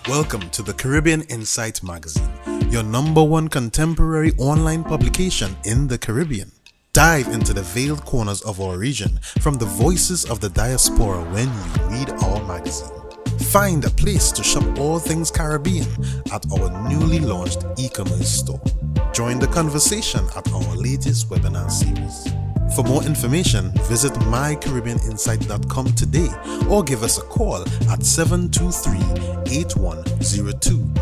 Welcome to the Caribbean Insight Magazine, your number one contemporary online publication in the Caribbean. Dive into the veiled corners of our region from the voices of the diaspora when you read our magazine. Find a place to shop all things Caribbean at our newly launched e-commerce store. Join the conversation at our latest webinar series. For more information, visit mycaribbeaninsight.com today or give us a call at 723-8102.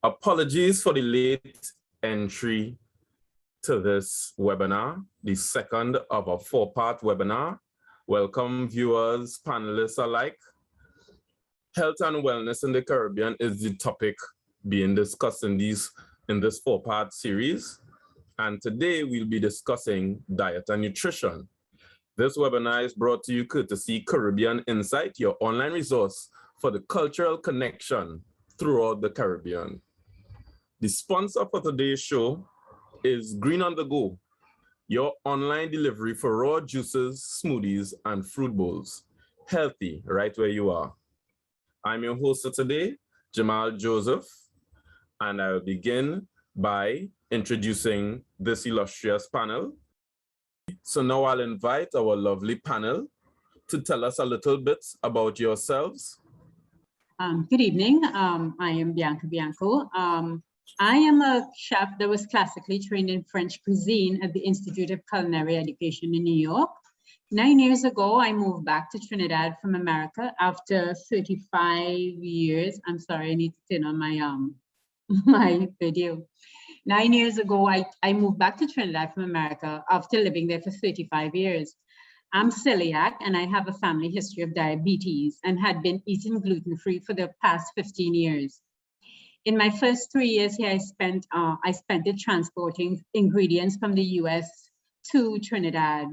Apologies for the late entry to this webinar, the second of a four-part webinar. Welcome viewers, panelists alike. Health and wellness in the Caribbean is the topic being discussed in this four-part series. And today we'll be discussing diet and nutrition. This webinar is brought to you courtesy Caribbean Insight, your online resource for the cultural connection throughout the Caribbean. The sponsor for today's show is Green on the Go, your online delivery for raw juices, smoothies, and fruit bowls. Healthy right where you are. I'm your host for today, Jamal Joseph, and I'll begin by introducing this illustrious panel. So now I'll invite our lovely panel to tell us a little bit about yourselves. Good evening. I am Bianca Bianco. I am a chef that was classically trained in French cuisine at the Institute of Culinary Education in New York. 9 years ago, I moved back to Trinidad from America after 35 years. I'm sorry, I need to turn on my my video. 9 years ago, I moved back to Trinidad from America after living there for 35 years. I'm celiac and I have a family history of diabetes and had been eating gluten-free for the past 15 years. In my first 3 years here, I spent it transporting ingredients from the US to Trinidad.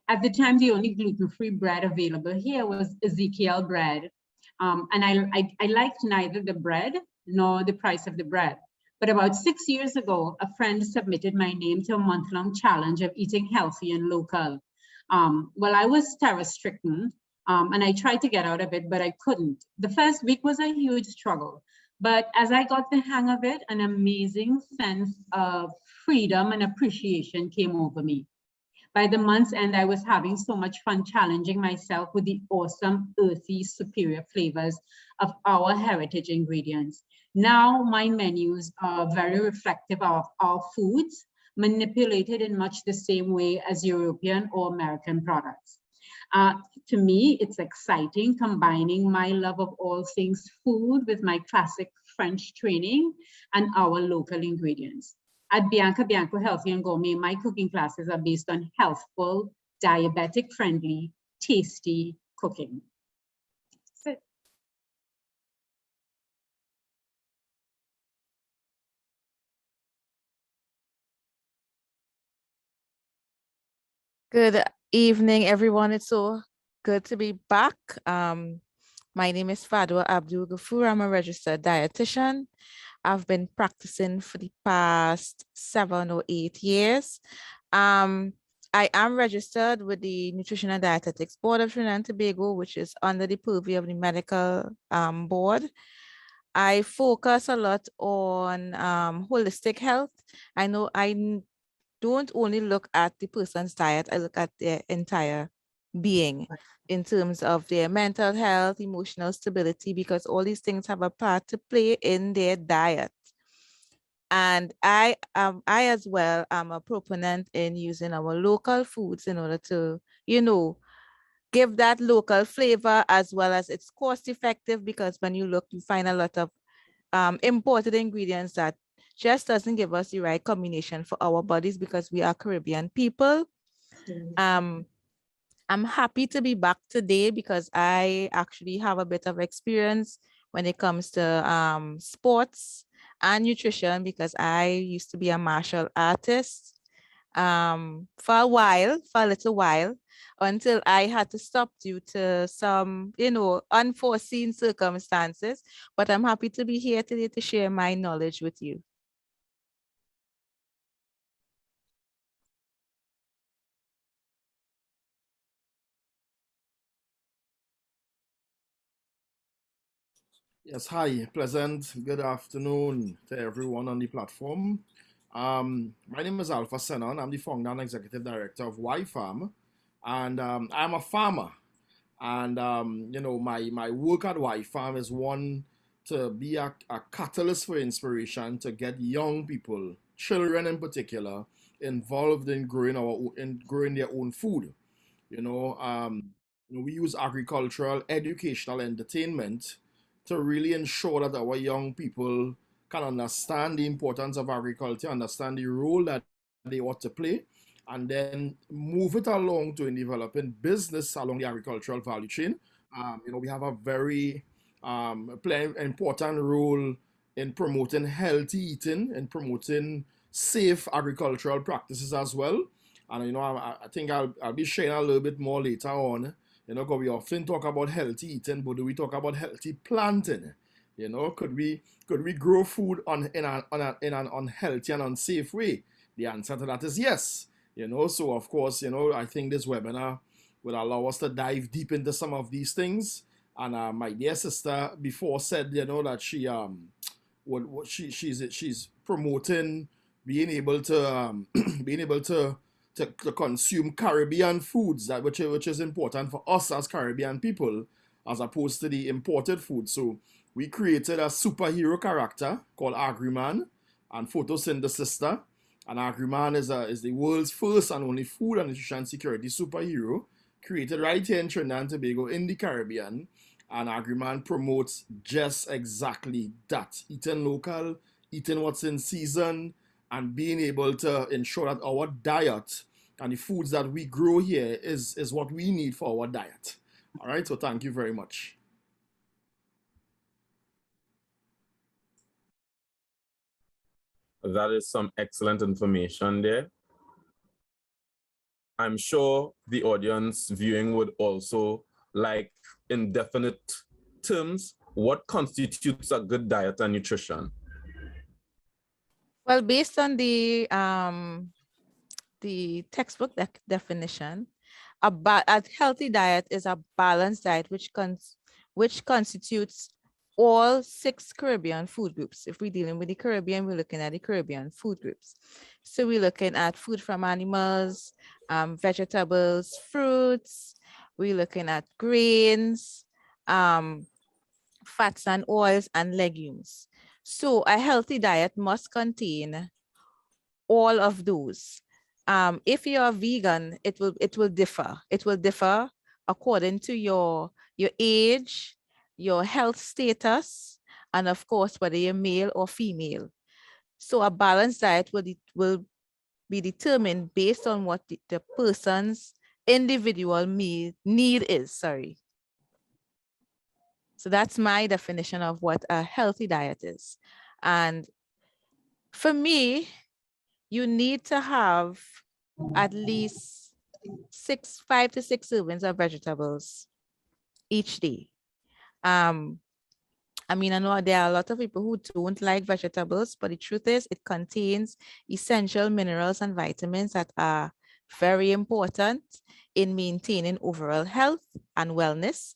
At the time, the only gluten-free bread available here was Ezekiel bread. And I liked neither the bread nor the price of the bread. But about 6 years ago, a friend submitted my name to a month-long challenge of eating healthy and local. Well, I was terror-stricken and I tried to get out of it, but I couldn't. The first week was a huge struggle. But as I got the hang of it, an amazing sense of freedom and appreciation came over me. By the month's end, I was having so much fun challenging myself with the awesome, earthy, superior flavors of our heritage ingredients. Now my menus are very reflective of our foods, manipulated in much the same way as European or American products. To me, it's exciting combining my love of all things food with my classic French training and our local ingredients. At Bianca Bianco Healthy and Gourmet, my cooking classes are based on healthful, diabetic-friendly, tasty cooking. That's it. Good evening, everyone. It's so good to be back. My name is Fadwa Abdul Ghafoor. I'm a registered dietitian. I've been practicing for the past 7 or 8 years. I am registered with the Nutrition and Dietetics Board of Trinidad and Tobago, which is under the purview of the medical board. I focus a lot on holistic health. I know I don't only look at the person's diet, I look at their entire being in terms of their mental health, emotional stability, because all these things have a part to play in their diet. And I as well am a proponent in using our local foods in order to, give that local flavor, as well as it's cost effective, because when you look, you find a lot of imported ingredients that just doesn't give us the right combination for our bodies, because we are Caribbean people. I'm happy to be back today because I actually have a bit of experience when it comes to sports and nutrition, because I used to be a martial artist for a little while, until I had to stop due to some, unforeseen circumstances. But I'm happy to be here today to share my knowledge with you. Yes, hi, pleasant good afternoon to everyone on the platform. My name is Alpha Senon. I'm the founder and executive director of Y Farm, and I'm a farmer. And my work at Y Farm is one to be a catalyst for inspiration to get young people, children in particular, involved in growing their own food. We use agricultural, educational, entertainment to really ensure that our young people can understand the importance of agriculture, understand the role that they ought to play, and then move it along to in developing business along the agricultural value chain. We have a very important role in promoting healthy eating and promoting safe agricultural practices as well. And I think I'll be sharing a little bit more later on. Because we often talk about healthy eating, but do we talk about healthy planting? Could we grow food in an unhealthy and unsafe way? The answer to that is yes. So of course, I think this webinar will allow us to dive deep into some of these things. And my dear sister before said, that she's promoting being able to consume Caribbean foods, which is important for us as Caribbean people, as opposed to the imported food. So we created a superhero character called Agriman and Photosynthesister. And Agriman is the world's first and only food and nutrition security superhero, created right here in Trinidad and Tobago in the Caribbean. And Agriman promotes just exactly that: eating local, eating what's in season, and being able to ensure that our diet and the foods that we grow here is what we need for our diet. All right, so thank you very much. That is some excellent information there. I'm sure the audience viewing would also like, in definite terms, what constitutes a good diet and nutrition? Well, based on the textbook definition, a healthy diet is a balanced diet which constitutes all 6 Caribbean food groups. If we're dealing with the Caribbean, we're looking at the Caribbean food groups. So we're looking at food from animals, vegetables, fruits. We're looking at grains, fats and oils, and legumes. So a healthy diet must contain all of those. If you're a vegan, it will differ. It will differ according to your age, your health status, and of course, whether you're male or female. So a balanced diet will be determined based on what the person's individual need is. Sorry. So that's my definition of what a healthy diet is. And for me, you need to have at least 5 to 6 servings of vegetables each day. I know there are a lot of people who don't like vegetables, but the truth is it contains essential minerals and vitamins that are very important in maintaining overall health and wellness,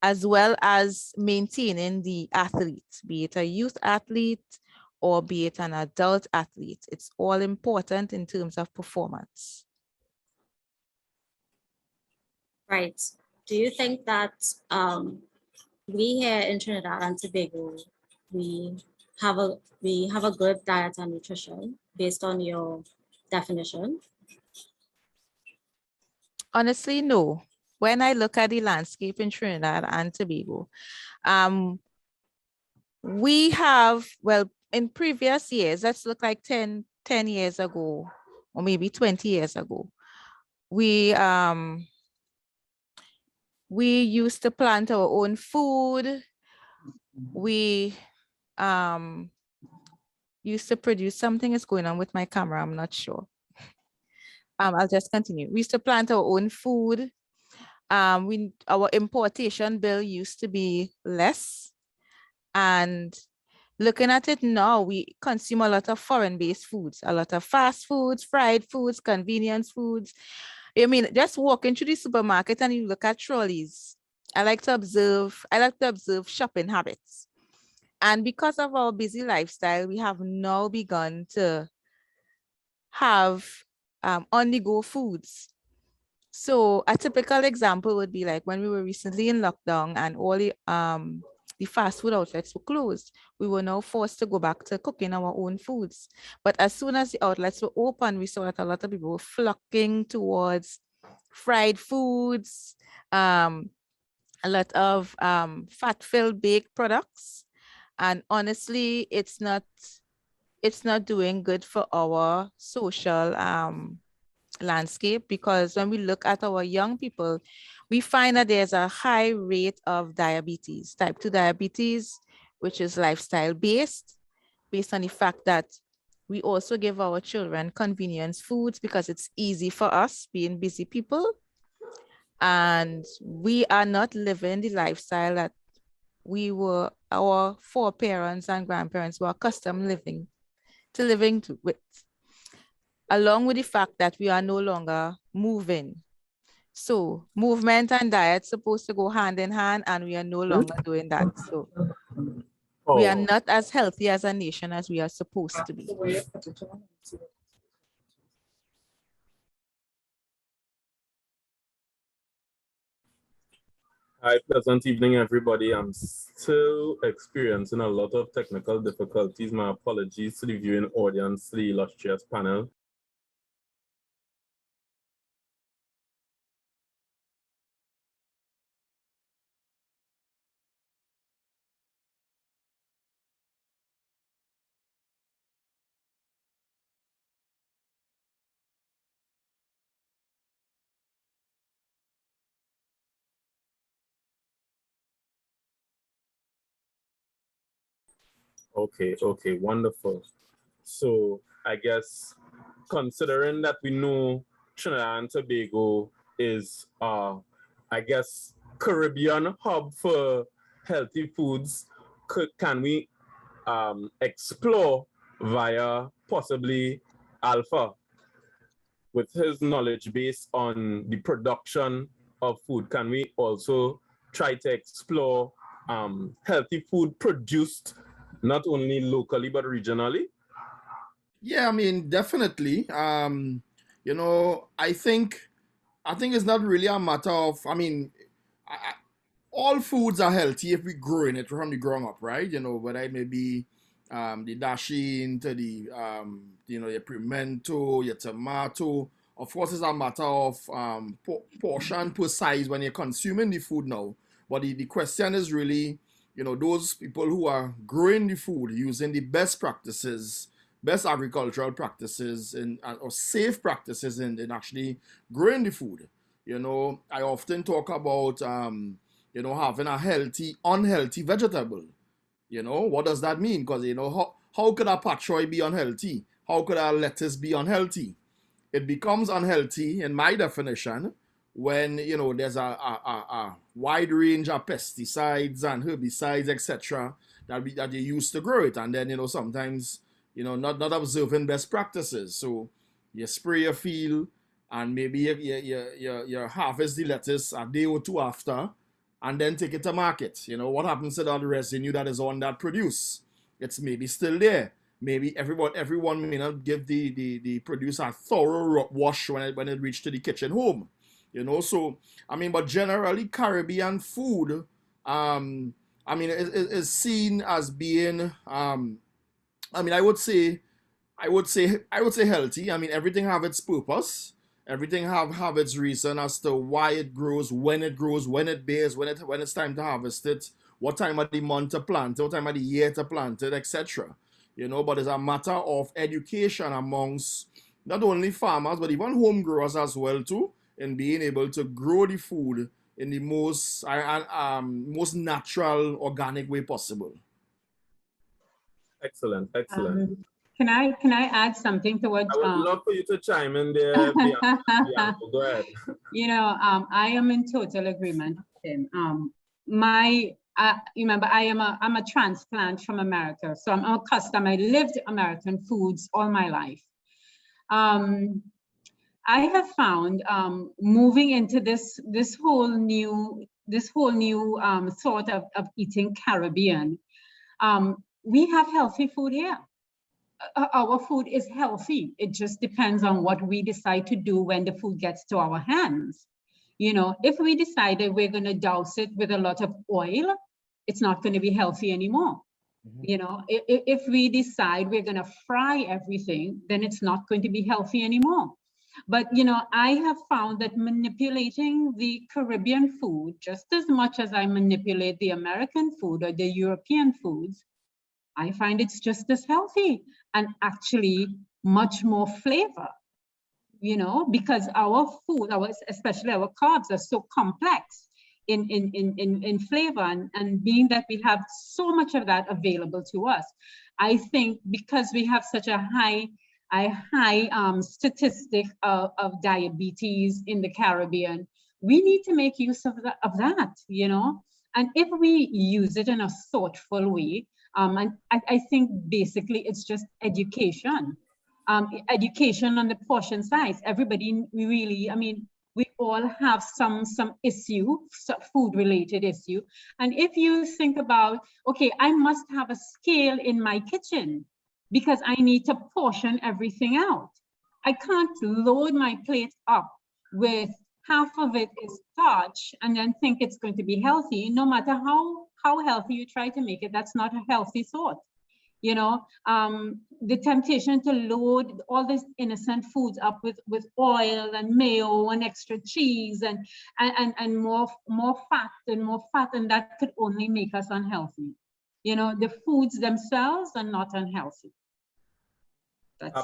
as well as maintaining the athlete, be it a youth athlete or be it an adult athlete. It's all important in terms of performance. Right. Do you think that we here in Trinidad and Tobago, we have a good diet and nutrition based on your definition? Honestly, no. When I look at the landscape in Trinidad and Tobago, we have, well, in previous years, let's look like 10 years ago, or maybe 20 years ago, we used to plant our own food. We used to produce, something is going on with my camera, I'm not sure. I'll just continue. We used to plant our own food. Our importation bill used to be less. And looking at it now, we consume a lot of foreign-based foods, a lot of fast foods, fried foods, convenience foods. I mean, just walking through the supermarket and you look at trolleys. I like to observe shopping habits. And because of our busy lifestyle, we have now begun to have on-the-go foods. So a typical example would be like when we were recently in lockdown and all the fast food outlets were closed. We were now forced to go back to cooking our own foods. But as soon as the outlets were open, we saw that a lot of people were flocking towards fried foods, a lot of fat-filled baked products. And honestly, it's not doing good for our social landscape, because when we look at our young people, we find that there's a high rate of diabetes, type 2 diabetes, which is lifestyle based on the fact that we also give our children convenience foods because it's easy for us being busy people. And we are not living the lifestyle that our foreparents and grandparents were accustomed living with. Along with the fact that we are no longer moving. So movement and diet supposed to go hand in hand, and we are no longer doing that. So we are not as healthy as a nation as we are supposed to be. Hi, pleasant evening, everybody. I'm still experiencing a lot of technical difficulties. My apologies to the viewing audience, the illustrious panel. Okay, wonderful. So I guess considering that we know Trinidad and Tobago is, I guess, Caribbean hub for healthy foods, can we explore via possibly Alpha with his knowledge base on the production of food? Can we also try to explore healthy food produced not only locally but regionally? Yeah, I mean, definitely. You know, I think it's not really a matter of. I mean, all foods are healthy if we grow in it from the ground up, right? You know, whether it may be the dasheen to the your pimento, your tomato. Of course, it's a matter of portion per size when you're consuming the food now. But the question is really, those people who are growing the food using the best practices, best agricultural practices, or safe practices in actually growing the food. I often talk about having a healthy, unhealthy vegetable. What does that mean? Because, how could a pak choi be unhealthy? How could a lettuce be unhealthy? It becomes unhealthy, in my definition, when, there's a wide range of pesticides and herbicides, etc., that you use to grow it. And then, sometimes, not observing best practices. So you spray your field and maybe you harvest the lettuce a day or two after, and then take it to market. What happens to that residue that is on that produce? It's maybe still there. Maybe everyone may not give the produce a thorough wash when it reached to the kitchen home. you know. So I mean, but generally Caribbean food, I mean, is seen as being, I mean, I would say healthy. I mean, everything have its purpose. Everything have its reason as to why it grows, when it bears, when it's time to harvest it, what time of the month to plant it, what time of the year to plant it, etc. You know, but it's a matter of education amongst not only farmers but even home growers as well too, in being able to grow the food in the most natural, organic way possible. Excellent, excellent. Can I add something to what? I would love for you to chime in there, Bianca. Go ahead. You know, I am in total agreement with him. Remember, I'm a transplant from America, so I'm accustomed. I lived American foods all my life. I have found moving into this whole new sort of eating Caribbean. We have healthy food here. Our food is healthy. It just depends on what we decide to do when the food gets to our hands. You know, if we decided we're going to douse it with a lot of oil, it's not going to be healthy anymore. You know, if we decide we're going to fry everything, then it's not going to be healthy anymore. But, you know, I have found that manipulating the Caribbean food just as much as I manipulate the American food or the European foods, I find it's just as healthy and actually much more flavor, you know, because our food, especially our carbs, are so complex in flavor, and being that we have so much of that available to us, I think because we have such a high statistic of diabetes in the Caribbean, we need to make use of that, you know, and if we use it in a thoughtful way. And I think basically it's just education, education on the portion size. Everybody really, I mean, we all have some issue, food related issue. And if you think about, okay, I must have a scale in my kitchen because I need to portion everything out. I can't load my plate up with half of it is starch and then think it's going to be healthy. No matter how healthy you try to make it, that's not a healthy thought. You know, the temptation to load all these innocent foods up with oil and mayo and extra cheese and more fat, and that could only make us unhealthy. You know, the foods themselves are not unhealthy. That's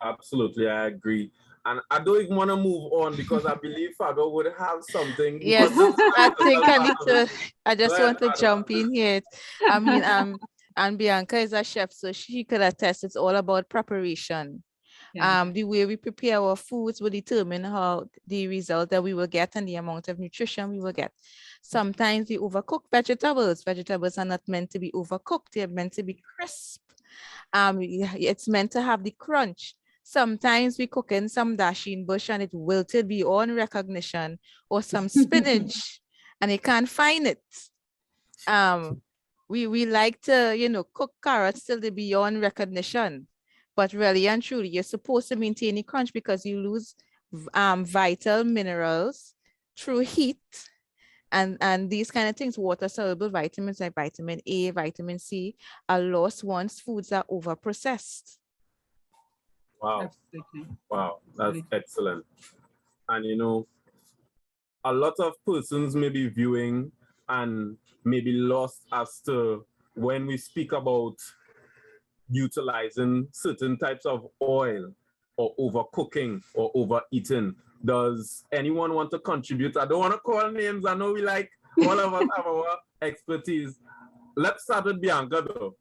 absolutely, I agree. And I don't even want to move on because I believe Fado would have something. Yes, I think I need to. I just want to jump in here. I mean, and Bianca is a chef, so she could attest. It's all about preparation. Yeah. The way we prepare our foods will determine how the result that we will get and the amount of nutrition we will get. Sometimes we overcook vegetables. Vegetables are not meant to be overcooked. They're meant to be crisp. It's meant to have the crunch. Sometimes we cook in some dasheen bush and it wilted beyond recognition, or some spinach and you can't find it. We like to, you know, cook carrots till they're beyond recognition, but really and truly, you're supposed to maintain the crunch because you lose vital minerals through heat and these kind of things. Water soluble vitamins like vitamin A, vitamin C are lost once foods are over processed. Wow. Absolutely. Wow, that's excellent. And you know, a lot of persons may be viewing and may be lost as to when we speak about utilizing certain types of oil or overcooking or overeating. Does anyone want to contribute? I don't want to call names. I know we like all of us have our expertise. Let's start with Bianca though.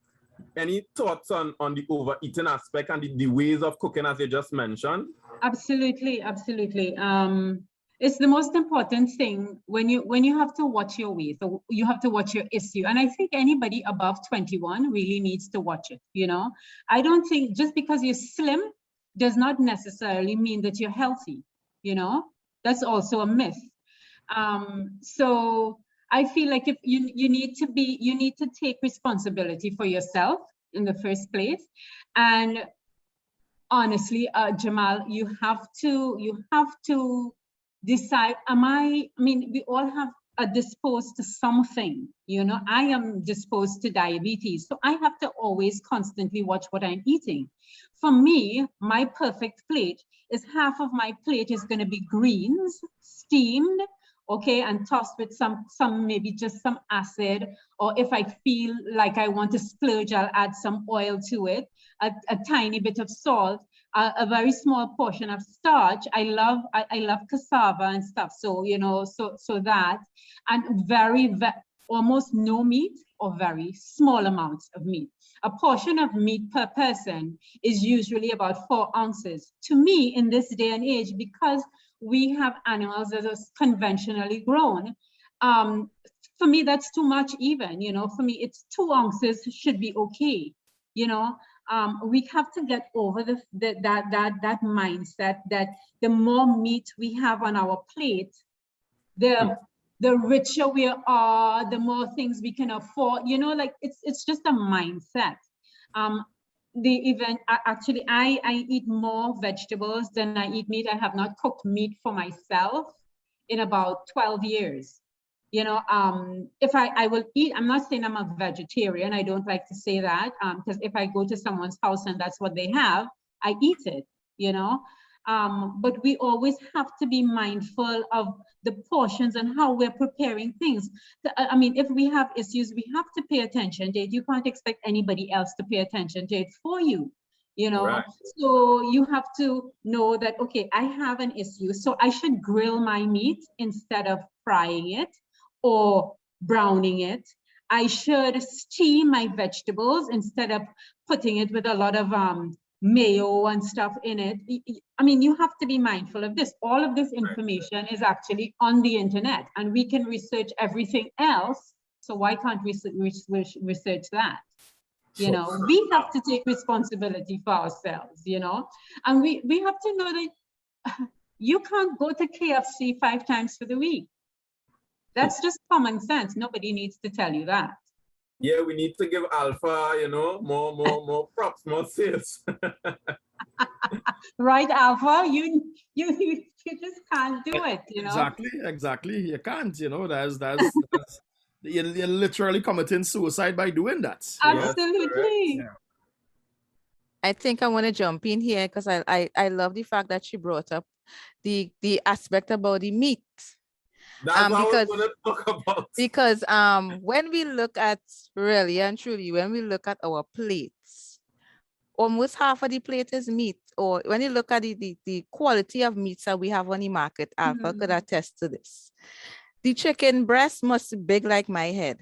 Any thoughts on the overeating aspect and the ways of cooking as you just mentioned? Absolutely. It's the most important thing when you have to watch your weight, so you have to watch your issue. And I think anybody above 21 really needs to watch it. You know, I don't think just because you're slim does not necessarily mean that you're healthy. You know, that's also a myth. So I feel like if you need to take responsibility for yourself in the first place. And honestly, Jamal, you have to decide, I mean, we all have are disposed to something, you know. I am disposed to diabetes, so I have to always constantly watch what I'm eating. For me, my perfect plate is half of my plate is going to be greens, steamed, okay, and tossed with some maybe just some acid, or if I feel like I want to splurge, I'll add some oil to it, a tiny bit of salt, a very small portion of starch. I love cassava and stuff, so you know, so that, and almost no meat or very small amounts of meat. A portion of meat per person is usually about 4 ounces. To me, in this day and age, because we have animals that are conventionally grown, for me, that's too much even, you know. For me, it's 2 ounces should be okay, you know. We have to get over that mindset that the more meat we have on our plate, the richer we are, the more things we can afford, you know, like it's just a mindset. Actually, I eat more vegetables than I eat meat. I have not cooked meat for myself in about 12 years. You know, if I will eat, I'm not saying I'm a vegetarian. I don't like to say that, because if I go to someone's house and that's what they have, I eat it, you know. But we always have to be mindful of the portions and how we're preparing things. I mean, if we have issues, we have to pay attention to it. You can't expect anybody else to pay attention to it for you, you know. Right. So you have to know that, okay, I have an issue, so I should grill my meat instead of frying it or browning it. I should steam my vegetables instead of putting it with a lot of mayo and stuff in it. I mean, you have to be mindful of this. All of this information is actually on the internet, and we can research everything else. So why can't we research that? You know, we have to take responsibility for ourselves, you know, and we have to know that you can't go to KFC 5 times for the week. That's just common sense. Nobody needs to tell you that. Yeah, we need to give Alpha, you know, more props, more sales. Right, Alpha? You just can't do it, you know. Exactly. You can't, you know, you're literally committing suicide by doing that. You know? Absolutely. Yeah. I think I want to jump in here because I love the fact that she brought up the aspect about the meat. That's what I was going to talk about. Because when we look at, really and truly, when we look at our plates, almost half of the plate is meat. Or when you look at the quality of meats that we have on the market, Alpha could attest to this. The chicken breast must be big like my head.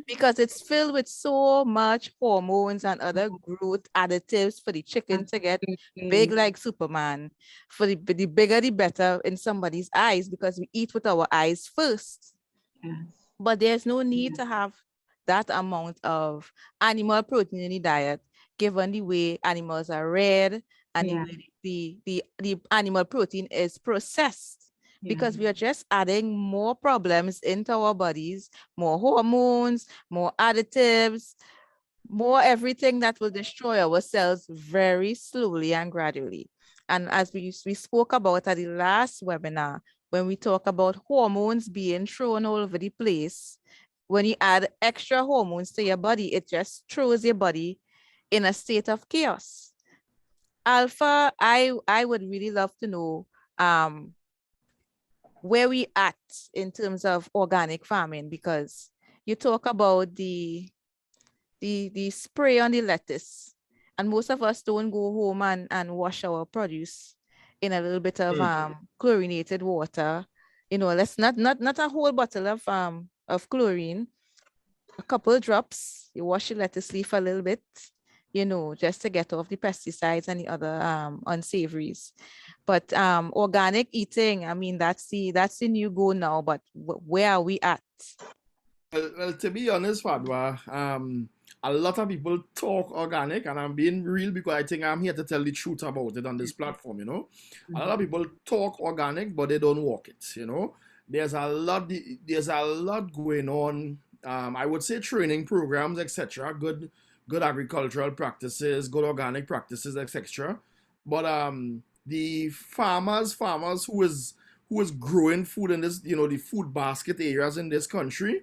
Because it's filled with so much hormones and other growth additives for the chicken to get big like Superman. For the bigger the better in somebody's eyes, because we eat with our eyes first. Yes. But there's no need to have that amount of animal protein in the diet, given the way animals are reared and the way the animal protein is processed. Because we are just adding more problems into our bodies, more hormones, more additives, more everything that will destroy our cells very slowly and gradually. And as we spoke about at the last webinar, when we talk about hormones being thrown all over the place, when you add extra hormones to your body, it just throws your body in a state of chaos. Alpha, I would really love to know where we at in terms of organic farming, because you talk about the spray on the lettuce, and most of us don't go home and wash our produce in a little bit of chlorinated water. You know, let's not a whole bottle of chlorine, a couple drops. You wash your lettuce leaf a little bit, you know, just to get off the pesticides and the other unsavories. But organic eating, I mean, that's the new go now, but where are we at? Well, to be honest, Fadwa, a lot of people talk organic, and I'm being real because I think I'm here to tell the truth about it on this platform, you know. A lot of people talk organic, but they don't walk it, you know. There's a lot going on. I would say training programs, etc. Good agricultural practices, good organic practices, etc. But the farmers who who is growing food in this, the food basket areas in this country,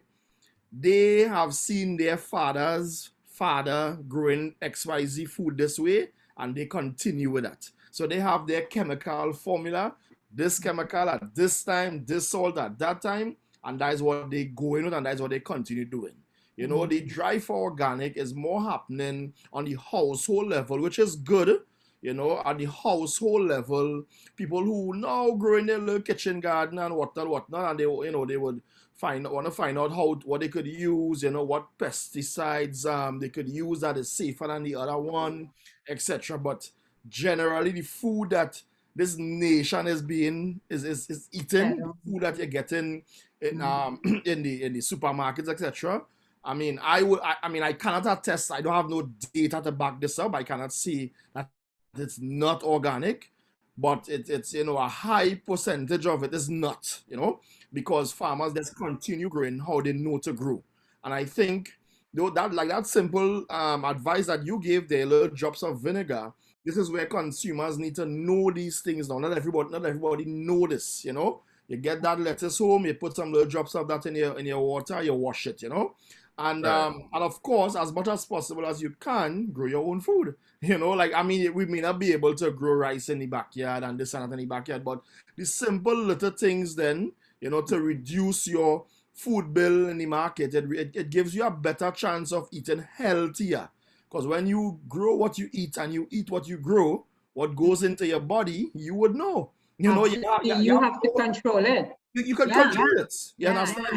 they have seen their father's father growing XYZ food this way, and they continue with that. So they have their chemical formula, this chemical at this time, this salt at that time, and that is what they go in with, and that is what they continue doing. The drive for organic is more happening on the household level, which is good. At the household level, people who now grow in their little kitchen garden and whatnot, and they would want to find out what they could use, what pesticides they could use that is safer than the other one, etc. But generally, the food that this nation is eating, food that you're getting in the supermarkets, etc. I mean, I cannot attest. I don't have no data to back this up. I cannot say that it's not organic, but it's a high percentage of it is not, because farmers just continue growing how they know to grow. And I think that simple advice that you gave there, little drops of vinegar, this is where consumers need to know these things now. Not everybody know this, You get that lettuce home, you put some little drops of that in your water, you wash it, And Right. And of course, as much as possible as you can, grow your own food. We may not be able to grow rice in the backyard and this and that in the backyard, but the simple little things then, to reduce your food bill in the market, it gives you a better chance of eating healthier. Because when you grow what you eat and you eat what you grow, what goes into your body, you would know. Absolutely. You have to control it. You can Yeah. control it. You Yeah, understand?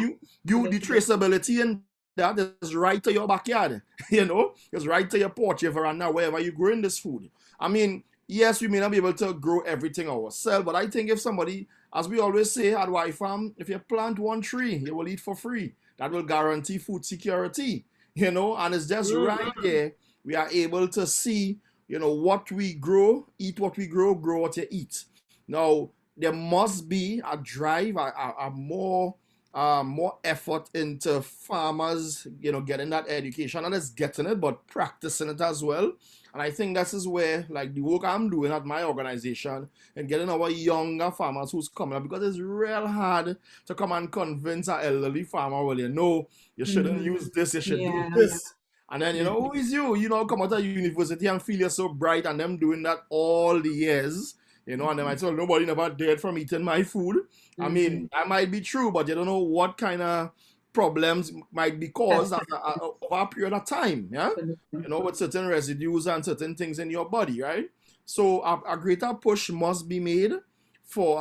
yeah. The traceability in that is right to your backyard. It's right to your porch, your veranda, wherever you growing this food. I mean, yes, we may not be able to grow everything ourselves, but I think if somebody, as we always say at Y Farm, if you plant one tree, you will eat for free. That will guarantee food security. And it's just right there. We are able to see, what we grow, eat what we grow what you eat. Now, there must be a drive, a more effort into farmers, getting that education, not just getting it, but practicing it as well. And I think this is where, like, the work I'm doing at my organization and getting our younger farmers who's coming up, because it's real hard to come and convince an elderly farmer, well, you shouldn't use this, you should Yeah, do this. And then, who is you? Come out of university and feel you're so bright, and them doing that all the years. And they might say, well, nobody never died from eating my food. I mean, that might be true, but you don't know what kind of problems might be caused over a period of time, yeah? Absolutely. With certain residues and certain things in your body, right? So a greater push must be made for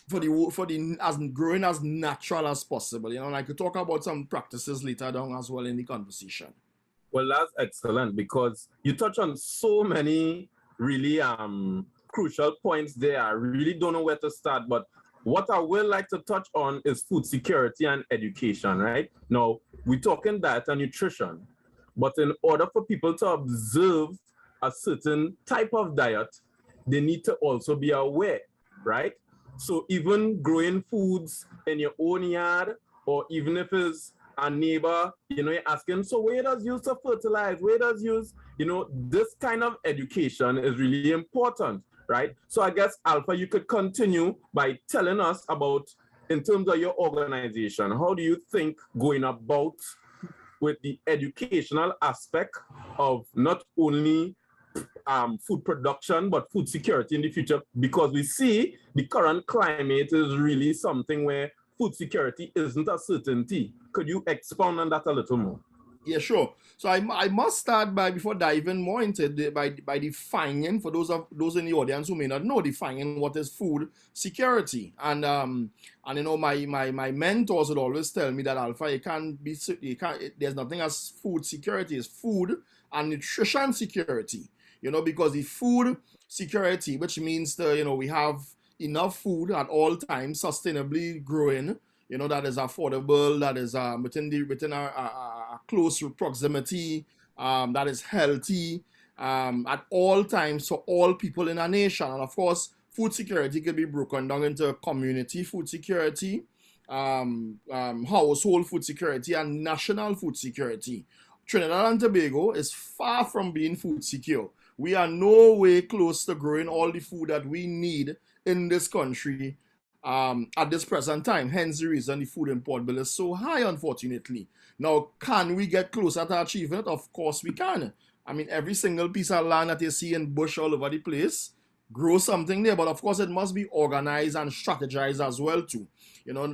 the as growing as natural as possible. And I could talk about some practices later down as well in the conversation. Well, that's excellent, because you touch on so many really crucial points there. I really don't know where to start, but what I will like to touch on is food security and education, right? Now, we're talking diet and nutrition, but in order for people to observe a certain type of diet, they need to also be aware, right? So even growing foods in your own yard, or even if it's a neighbor, you're asking, so where does use to fertilize? Where does use, this kind of education is really important, right? So I guess, Alpha, you could continue by telling us about, in terms of your organization, how do you think going about with the educational aspect of not only food production, but food security in the future? Because we see the current climate is really something where food security isn't a certainty. Could you expound on that a little more? Yeah, sure. So I must start by, before diving more into by defining, for those in the audience who may not know, defining what is food security. And my mentors would always tell me that, Alpha, there's nothing as food security. It's food and nutrition security. Because the food security, which means we have enough food at all times, sustainably growing, that is affordable, that is within a close proximity, that is healthy at all times for all people in a nation. And of course, food security can be broken down into community food security, household food security, and national food security. Trinidad and Tobago is far from being food secure. We are no way close to growing all the food that we need in this country at this present time. Hence the reason the food import bill is so high, unfortunately. Now, can we get closer to achieving it? Of course we can. I mean, every single piece of land that you see in bush all over the place, grow something there, but of course it must be organized and strategized as well too.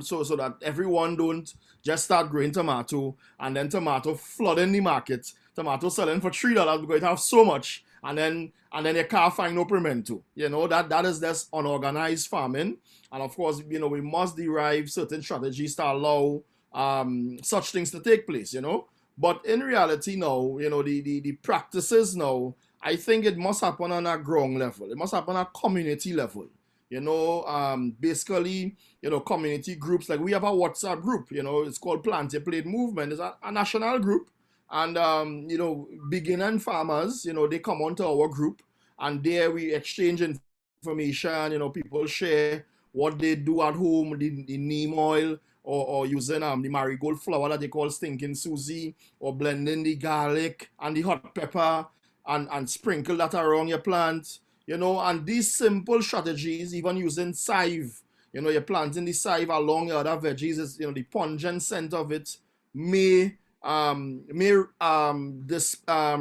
So that everyone don't just start growing tomato and then tomato flooding the market, tomato selling for $3 because it have so much, and then you can't find no pimento. That is just unorganized farming. And of course, we must derive certain strategies to allow such things to take place, But in reality now, the practices now, I think it must happen on a ground level. It must happen on a community level. Basically, community groups, like we have a WhatsApp group, it's called Plant Your Plate Movement. It's a national group. And, beginning farmers, they come onto our group, and there we exchange information, people share what they do at home, the neem oil, or using the marigold flower that they call stinking Susie, or blending the garlic and the hot pepper and sprinkle that around your plant, and these simple strategies, even using scythe, you're planting the scythe along your other veggies, is, the pungent scent of it may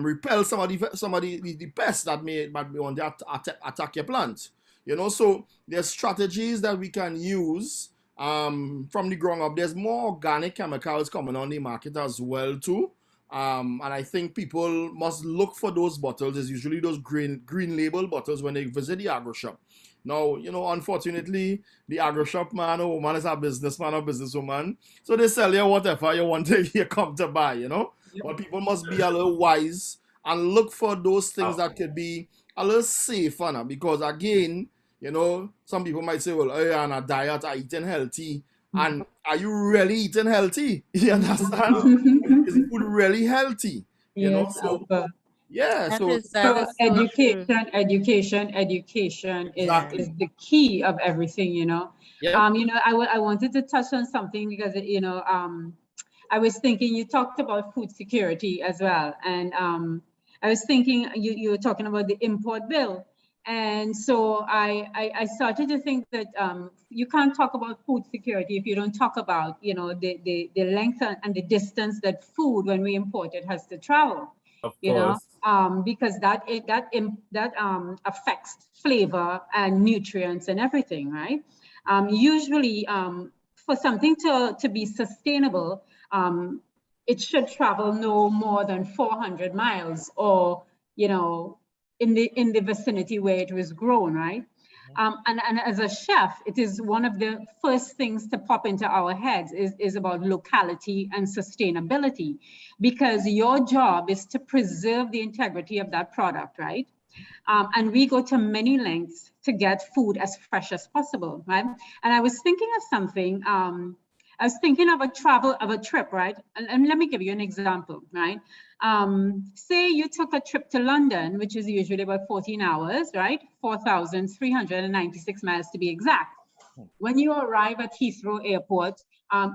repel some of the pests that may want to attack your plant. So there's strategies that we can use from the ground up. There's more organic chemicals coming on the market as well too. And I think people must look for those bottles. There's usually those green label bottles when they visit the agro shop. Now, unfortunately, the agro shop man or woman is a businessman or businesswoman. So they sell you whatever you want you come to buy, Yep. But people must be a little wise and look for those things that could be a little safer now. Because again, some people might say, well, you're on a diet, I'm eating healthy. And are you really eating healthy? You understand? Is the food really healthy? Yes, So That so is so true. education is Exactly. the key of everything, Yep. I wanted to touch on something because, I was thinking you talked about food security as well. And I was thinking you were talking about the import bill. And so I started to think that you can't talk about food security if you don't talk about, the length and the distance that food, when we import it, has to travel. Of course. Because that affects flavor and nutrients and everything, right? Usually, for something to be sustainable, it should travel no more than 400 miles, or in the vicinity where it was grown, right? And as a chef, it is one of the first things to pop into our heads is about locality and sustainability, because your job is to preserve the integrity of that product, right? And we go to many lengths to get food as fresh as possible, right? And I was thinking of something, I was thinking of a trip, right? And let me give you an example, right? Say you took a trip to London, which is usually about 14 hours, right? 4,396 miles to be exact. When you arrive at Heathrow Airport,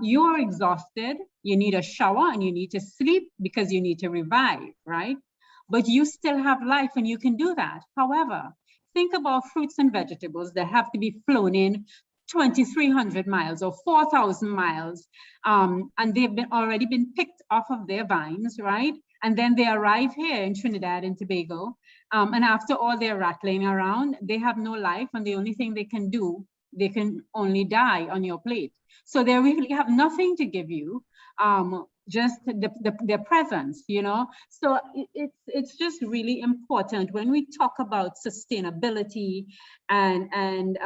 you are exhausted, you need a shower and you need to sleep because you need to revive, right? But you still have life and you can do that. However, think about fruits and vegetables that have to be flown in 2,300 miles or 4,000 miles, and they've already been picked off of their vines, right? And then they arrive here in Trinidad and Tobago, and after all their rattling around, they have no life, and the only thing they can do, they can only die on your plate. So they really have nothing to give you, just their presence, So it's just really important when we talk about sustainability and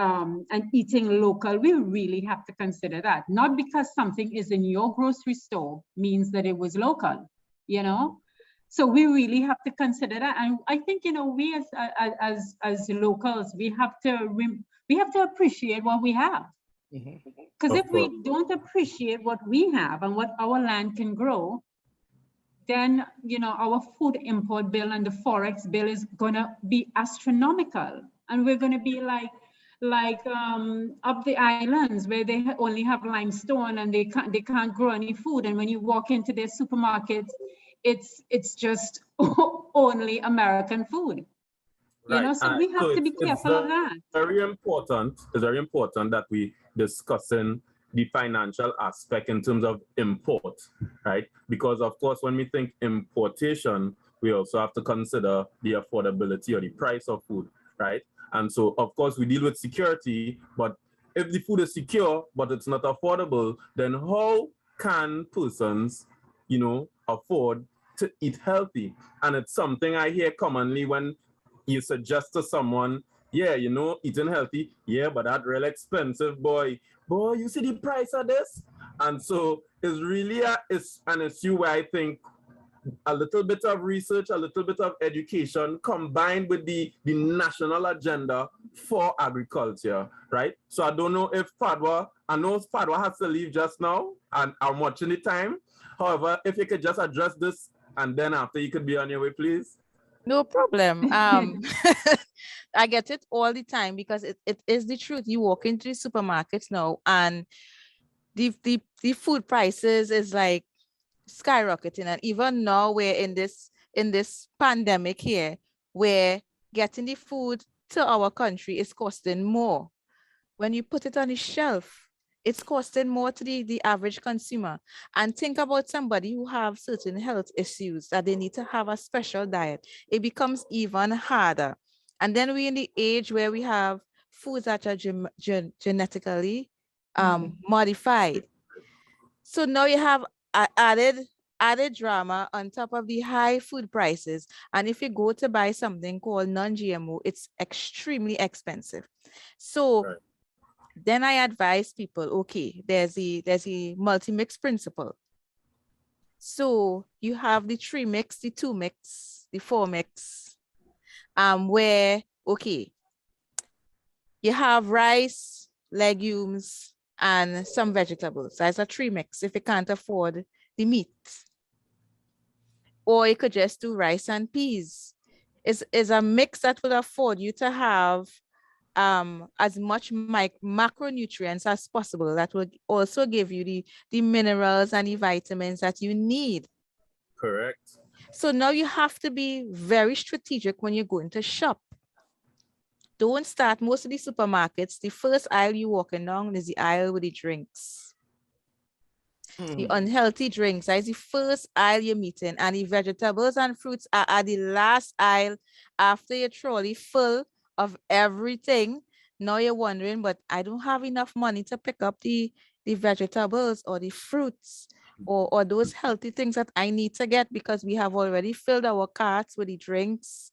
eating local. We really have to consider that. Not because something is in your grocery store means that it was local, So we really have to consider that. And I think we as locals, we have to appreciate what we have. Because if we don't appreciate what we have and what our land can grow, then our food import bill and the forex bill is gonna be astronomical, and we're gonna be like up the islands where they only have limestone and they can't grow any food, and when you walk into their supermarkets, it's just only American food. You know, so we have to be careful of that. Very important. It's very important that we discussing the financial aspect in terms of import, right? Because of course, when we think importation, we also have to consider the affordability or the price of food, right? And so, of course, we deal with security, but if the food is secure but it's not affordable, then how can persons, afford to eat healthy? And it's something I hear commonly when you suggest to someone, yeah, eating healthy, yeah, but that real expensive, boy, you see the price of this? And so it's really an issue where I think a little bit of research, a little bit of education combined with the national agenda for agriculture, right? So I don't know if I know Fadwa has to leave just now and I'm watching the time. However, if you could just address this and then after you could be on your way, please. No problem. I get it all the time because it is the truth. You walk into the supermarkets now and the food prices is like skyrocketing. And even now we're in this pandemic here, where getting the food to our country is costing more. When you put it on the shelf, it's costing more to the average consumer. And think about somebody who have certain health issues that they need to have a special diet. It becomes even harder. And then we're in the age where we have foods that are genetically modified. So now you have added drama on top of the high food prices. And if you go to buy something called non-GMO, it's extremely expensive. So Right. Then I advise people, okay, there's a multi-mix principle. So you have the 3 mix, the 2 mix, the 4 mix, where, okay, you have rice, legumes, and some vegetables. That's a 3 mix if you can't afford the meat. Or you could just do rice and peas. It's a mix that will afford you to have as much macronutrients as possible that will also give you the minerals and the vitamins that you need. Correct. So now you have to be very strategic when you're going to shop. Don't start, most of the supermarkets, the first aisle you walking down is the aisle with the drinks. The unhealthy drinks, that is the first aisle you're meeting, and the vegetables and fruits are at the last aisle after your trolley full of everything. Now you're wondering, but I don't have enough money to pick up the vegetables or the fruits or those healthy things that I need to get, because we have already filled our carts with the drinks,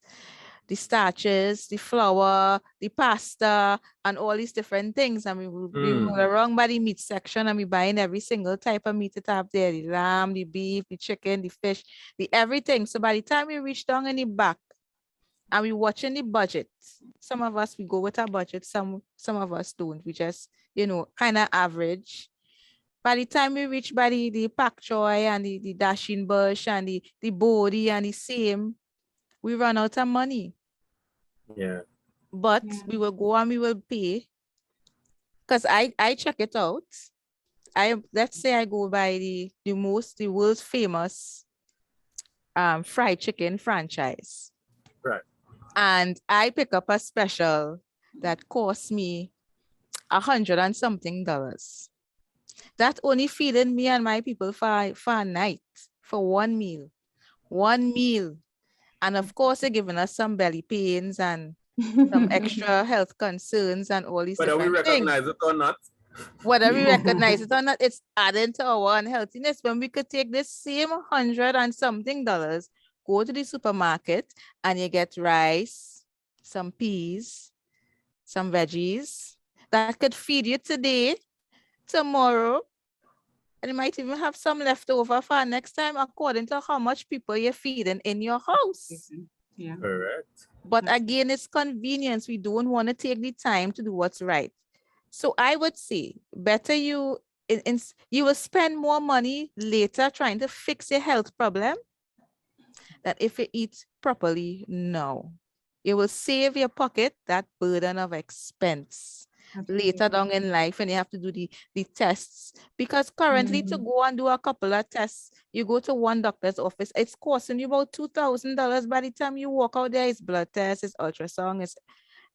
the starches, the flour, the pasta, and all these different things. And we roll around by the meat section and we buying every single type of meat that have there, the lamb, the beef, the chicken, the fish, the everything. So by the time we reach down in the back, and we watching the budget. Some of us, we go with our budget. Some of us don't. We just, kind of average. By the time we reach by the pak choy and the dashing bush and the body and the same, we run out of money. Yeah. But we will go and we will pay. Because I check it out. Let's say I go by the world's famous fried chicken franchise. Right. And I pick up a special that costs me $100 and something. That only feeding me and my people for a night, for one meal. And of course, they're giving us some belly pains and some extra health concerns and all these Whether we different things. recognize it or not. Whether we recognize it or not, it's adding to our unhealthiness when we could take this same $100 and something, go to the supermarket and you get rice, some peas, some veggies that could feed you today, tomorrow, and you might even have some left over for next time according to how much people you're feeding in your house. Yeah. Correct. But again, it's convenience. We don't want to take the time to do what's right. So I would say better you will spend more money later trying to fix your health problem than if you eat properly now. It will save your pocket that burden of expense. later down in life, and you have to do the tests. Because currently to go and do a couple of tests, you go to one doctor's office, it's costing you about $2,000 by the time you walk out there. It's blood test, it's ultrasound,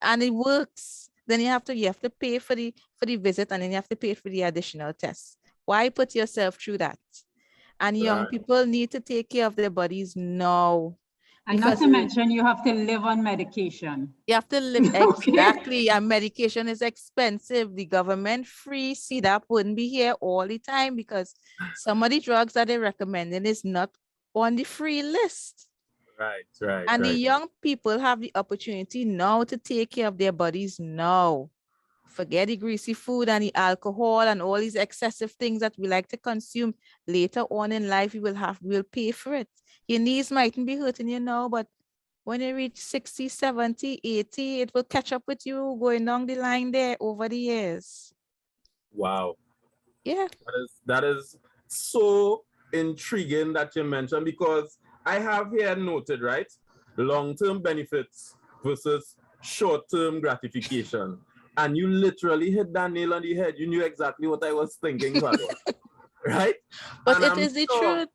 and it works. Then you have to pay for the visit, and then you have to pay for the additional tests. Why put yourself through that? And young Right. people need to take care of their bodies now. And not Because to mention, you have to live on medication. you have to live Okay. exactly. And medication is expensive. The government free CDAP wouldn't be here all the time because some of the drugs that they're recommending is not on the free list. Right. And the right. young people have the opportunity now to take care of their bodies now. Forget the greasy food and the alcohol and all these excessive things that we like to consume. Later on in life, we'll pay for it. Your knees mightn't be hurting you now, but when you reach 60, 70, 80, it will catch up with you going down the line there over the years. Wow. Yeah. That is so intriguing that you mentioned, because I have here noted, right? Long-term benefits versus short-term gratification. And you literally hit that nail on the head. You knew exactly what I was thinking, right? But And it I'm is the sure- truth.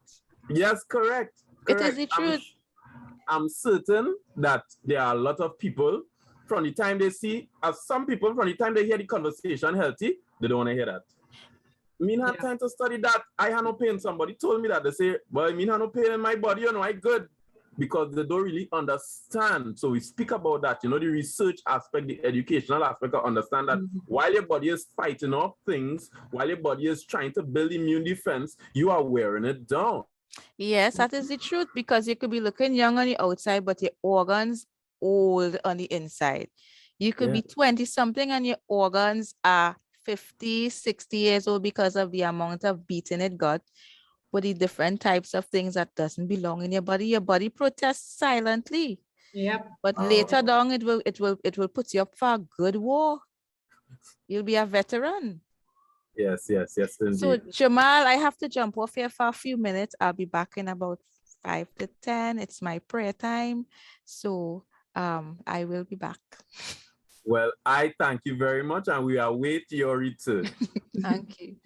Yes, correct. It is the truth. I'm certain that there are a lot of people from the time they see, as some people from the time they hear the conversation healthy, they don't want to hear that. Me not Yeah. time to study that. I had no pain. Somebody told me that. They say, well, me have no pain in my body, you know, I good. Because they don't really understand. So we speak about that, you know, the research aspect, the educational aspect, of understand that while your body is fighting off things, while your body is trying to build immune defense, you are wearing it down. Yes, that is the truth, because you could be looking young on the outside, but your organs old on the inside. You could be 20 something and your organs are 50, 60 years old because of the amount of beating it got with the different types of things that doesn't belong in your body. Your body protests silently. Yep. But later down it will put you up for a good war. You'll be a veteran. Yes, indeed. So Jamal, I have to jump off here for a few minutes. I'll be back in about 5 to 10. It's my prayer time. So I will be back. Well, I thank you very much, and we await your return. Thank you.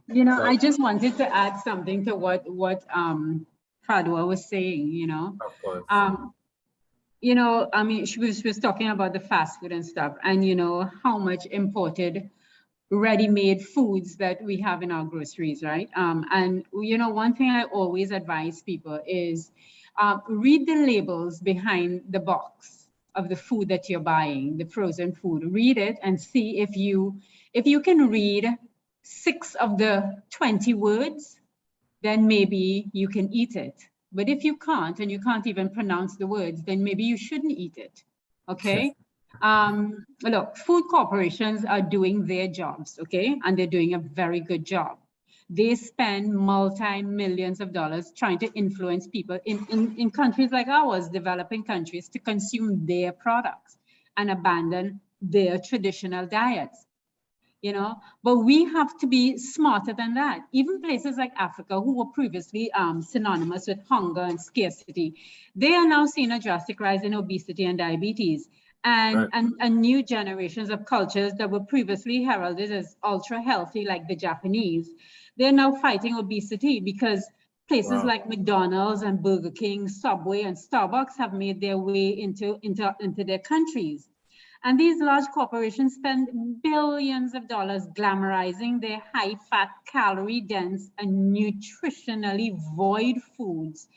You know, I just wanted to add something to what Fadwa was saying, you know. Of course. You know, I mean, she was talking about the fast food and stuff, and you know, how much imported ready-made foods that we have in our groceries, right? And you know, one thing I always advise people is read the labels behind the box of the food that you're buying, the frozen food. Read it and see if you can read 6 of the 20 words, then maybe you can eat it. But if you can't, and you can't even pronounce the words, then maybe you shouldn't eat it, okay? Look, food corporations are doing their jobs, okay? And they're doing a very good job. They spend multi-millions of dollars trying to influence people in countries like ours, developing countries, to consume their products and abandon their traditional diets. You know, but we have to be smarter than that. Even places like Africa, who were previously synonymous with hunger and scarcity, they are now seeing a drastic rise in obesity and diabetes. And, Right. and new generations of cultures that were previously heralded as ultra healthy, like the Japanese, they're now fighting obesity because places Wow. like McDonald's and Burger King, Subway, and Starbucks have made their way into their countries. And these large corporations spend billions of dollars glamorizing their high-fat, calorie-dense, and nutritionally void foods.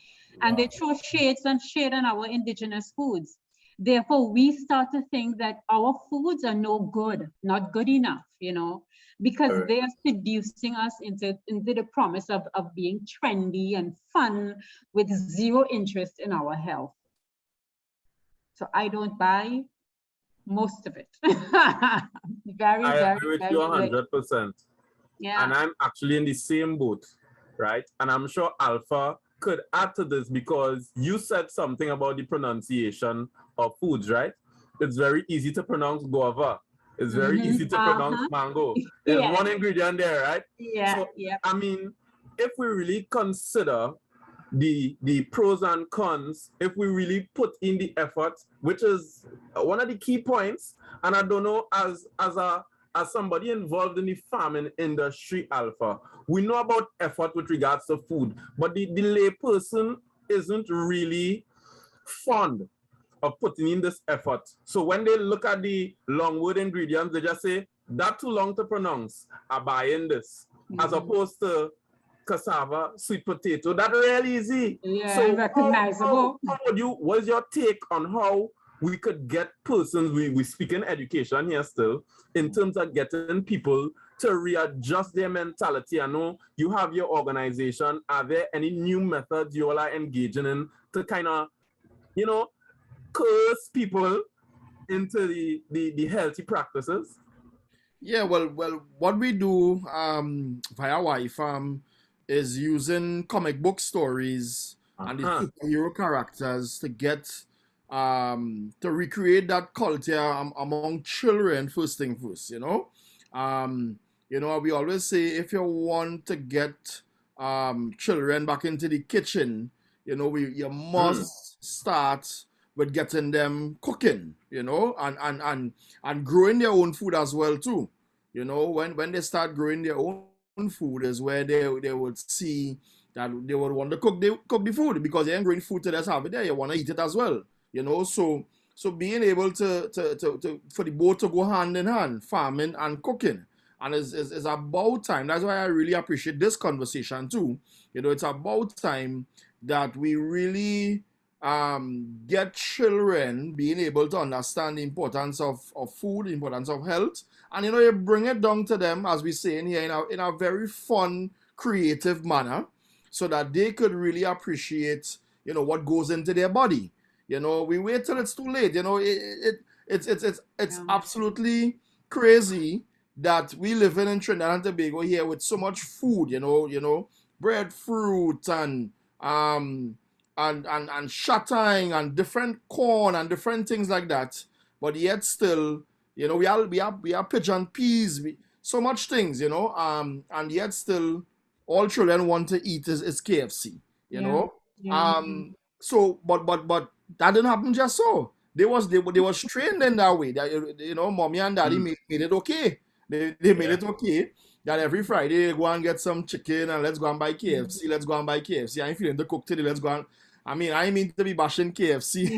And they throw shade on our indigenous foods. Therefore, we start to think that our foods are no good, not good enough, you know, because Correct. they are seducing us into the promise of being trendy and fun with zero interest in our health. So I don't buy most of it. I agree with you very 100%. Yeah. And I'm actually in the same boat, right? And I'm sure Alpha could add to this, because you said something about the pronunciation of foods, right? It's very easy to pronounce guava. It's very easy to pronounce mango. There's one ingredient there, right? Yeah, So, yeah. I mean, if we really consider the pros and cons if we really put in the effort, which is one of the key points. And I don't know, as somebody involved in the farming industry, Alpha, we know about effort with regards to food, but the lay person isn't really fond of putting in this effort. So when they look at the long word ingredients, they just say, that's too long to pronounce, I buy in this, as opposed to cassava, sweet potato, that's really easy. Yeah, So recognizable. what's your take on how we could get persons, we speak in education here still, in terms of getting people to readjust their mentality? I know you have your organization. Are there any new methods you all are engaging in to kind of, curse people into the healthy practices? Yeah, well, what we do via Y-Farm is using comic book stories and the superhero characters to get to recreate that culture among children. First thing first, we always say, if you want to get children back into the kitchen, you must start with getting them cooking, and growing their own food as well too. When they start growing their own food is where they would see that they would want to cook the food, because they ain't growing food to just have it there. You want to eat it as well, So being able to for the both to go hand in hand, farming and cooking, and is about time. That's why I really appreciate this conversation too. It's about time that we really get children being able to understand the importance of food, the importance of health, and you bring it down to them, as we say in here, in a very fun, creative manner, so that they could really appreciate what goes into their body. We wait till it's too late. It's absolutely crazy that we live in Trinidad and Tobago here with so much food, breadfruit and shatang and different corn and different things like that, but yet still, we are pigeon peas, so much things, and yet still all children want to eat is KFC, So, but that didn't happen just so. They was trained in that way. That mommy and daddy made it okay. They made it okay that every Friday they go and get some chicken and let's go and buy KFC. Let's go and buy KFC. I ain't feeling to cook today. Let's go and. I mean to be bashing KFC,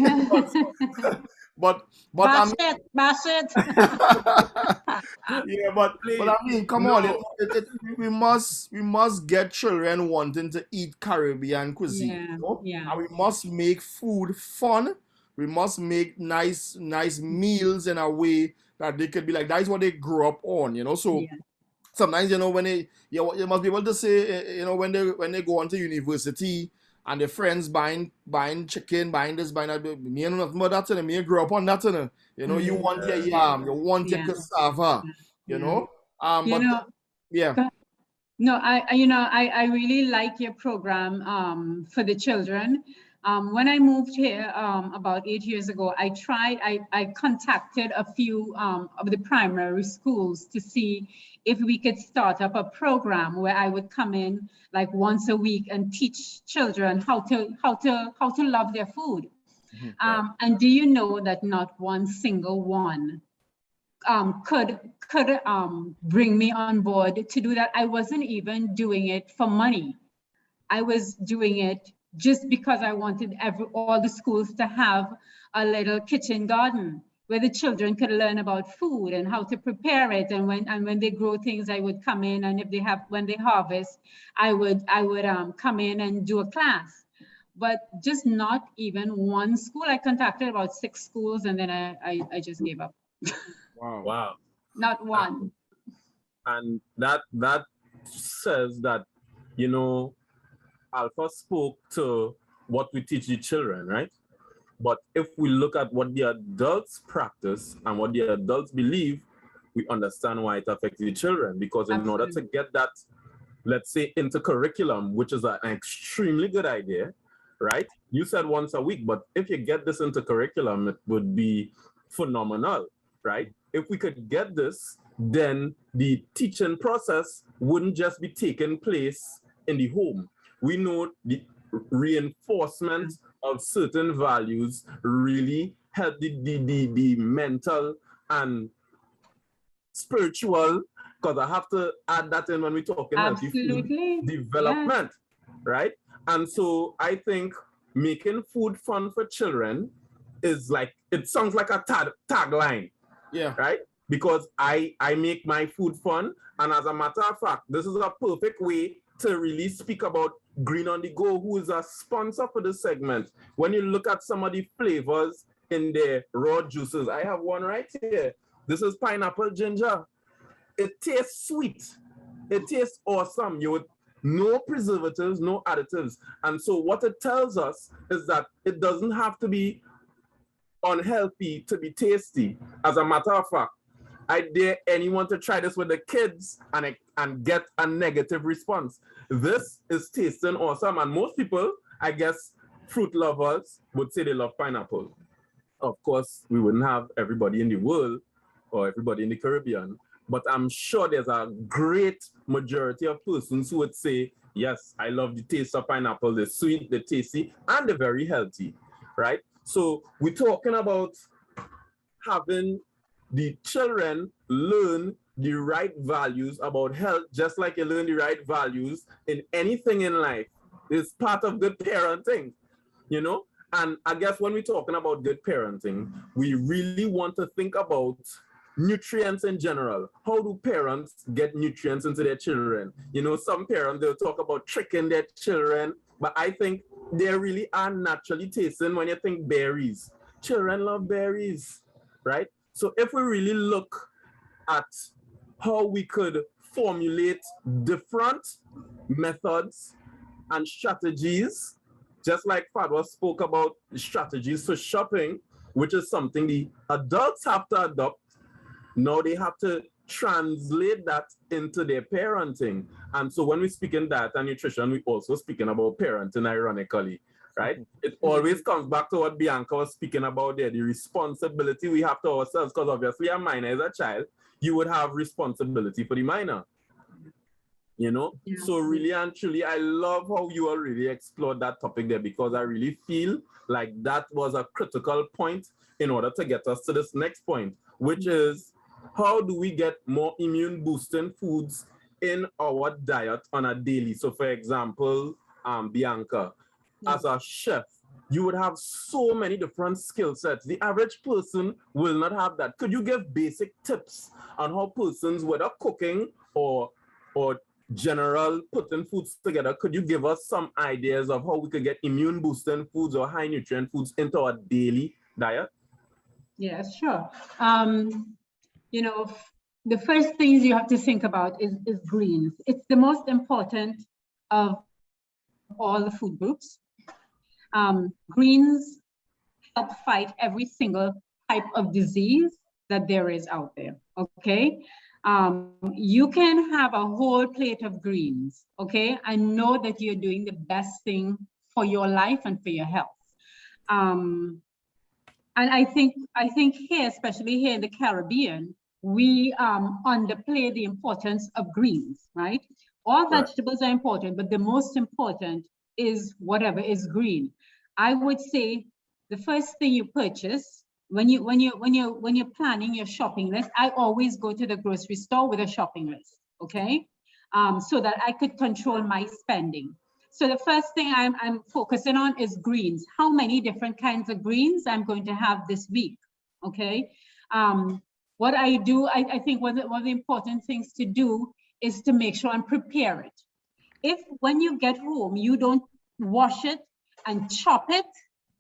but bash it. Yeah, but I mean, come on, we must get children wanting to eat Caribbean cuisine, and we must make food fun. We must make nice meals in a way that they could be like, that's what they grew up on, So sometimes, when you must be able to say, when they go on to university and their friends buying chicken, buying this, buying that. Me and nothing but that, and me grew up on that, You want your yam, you want your cassava, No, I really like your program for the children. When I moved here about 8 years ago, I contacted a few of the primary schools to see if we could start up a program where I would come in like once a week and teach children how to love their food. And do you know that not one single one could bring me on board to do that? I wasn't even doing it for money. I was doing it just because I wanted all the schools to have a little kitchen garden where the children could learn about food and how to prepare it. And when they grow things, I would come in, and when they harvest, I would come in and do a class. But just not even one school. I contacted about 6 schools, and then I just gave up. Wow. Not one. And that says that, Alpha spoke to what we teach the children, right? But if we look at what the adults practice and what the adults believe, we understand why it affects the children. Because in order to get that, let's say, into curriculum, which is an extremely good idea, right? You said once a week, but if you get this into curriculum, it would be phenomenal, right? If we could get this, then the teaching process wouldn't just be taking place in the home. We know reinforcement of certain values really help the mental and spiritual, because I have to add that in when we're talking healthy food Absolutely. development, right? And so I think making food fun for children is like, it sounds like a tagline, Yeah. right? Because I make my food fun, and as a matter of fact, this is a perfect way to really speak about Green on the Go, who is a sponsor for this segment. When you look at some of the flavors in their raw juices, I have one right here. This is pineapple ginger. It tastes sweet. It tastes awesome. You would no preservatives, no additives. And so what it tells us is that it doesn't have to be unhealthy to be tasty. As a matter of fact, I dare anyone to try this with the kids and get a negative response. This is tasting awesome. And most people, I guess, fruit lovers would say they love pineapple. Of course, we wouldn't have everybody in the world or everybody in the Caribbean, but I'm sure there's a great majority of persons who would say, yes, I love the taste of pineapple, the sweet, the tasty, and the very healthy, right? So we're talking about having the children learn the right values about health, just like you learn the right values in anything in life. It's part of good parenting, you know? And I guess when we're talking about good parenting, we really want to think about nutrients in general. How do parents get nutrients into their children? You know, some parents, they'll talk about tricking their children, but I think they really are naturally tasting when you think berries. Children love berries, right? So if we really look at how we could formulate different methods and strategies, just like Fadwa spoke about strategies for shopping, which is something the adults have to adopt. Now they have to translate that into their parenting. And so when we speak in diet and nutrition, we also speaking about parenting, ironically, right? It always comes back to what Bianca was speaking about there, the responsibility we have to ourselves, because obviously a minor is a child, you would have responsibility for the minor, you know? Yeah. So really and truly, I love how you already explored that topic there, because I really feel like that was a critical point in order to get us to this next point, which is, how do we get more immune boosting foods in our diet on a daily? So for example, Bianca, as a chef, you would have so many different skill sets. The average person will not have that. Could you give basic tips on how persons, whether cooking or general putting foods together, could you give us some ideas of how we could get immune boosting foods or high nutrient foods into our daily diet? Yes, sure. You know, the first things you have to think about is greens. It's the most important of all the food groups. Greens help fight every single type of disease that there is out there, okay? You can have a whole plate of greens, okay? I know that you're doing the best thing for your life and for your health. And I think here, especially here in the Caribbean, we underplay the importance of greens, right? All vegetables are important, but the most important is whatever is green. I would say the first thing you purchase when you're planning your shopping list, I always go to the grocery store with a shopping list, okay? So that I could control my spending. So the first thing I'm focusing on is greens. How many different kinds of greens I'm going to have this week, okay? What I do, I think one of the important things to do is to make sure and prepare it. If when you get home, you don't wash it and chop it,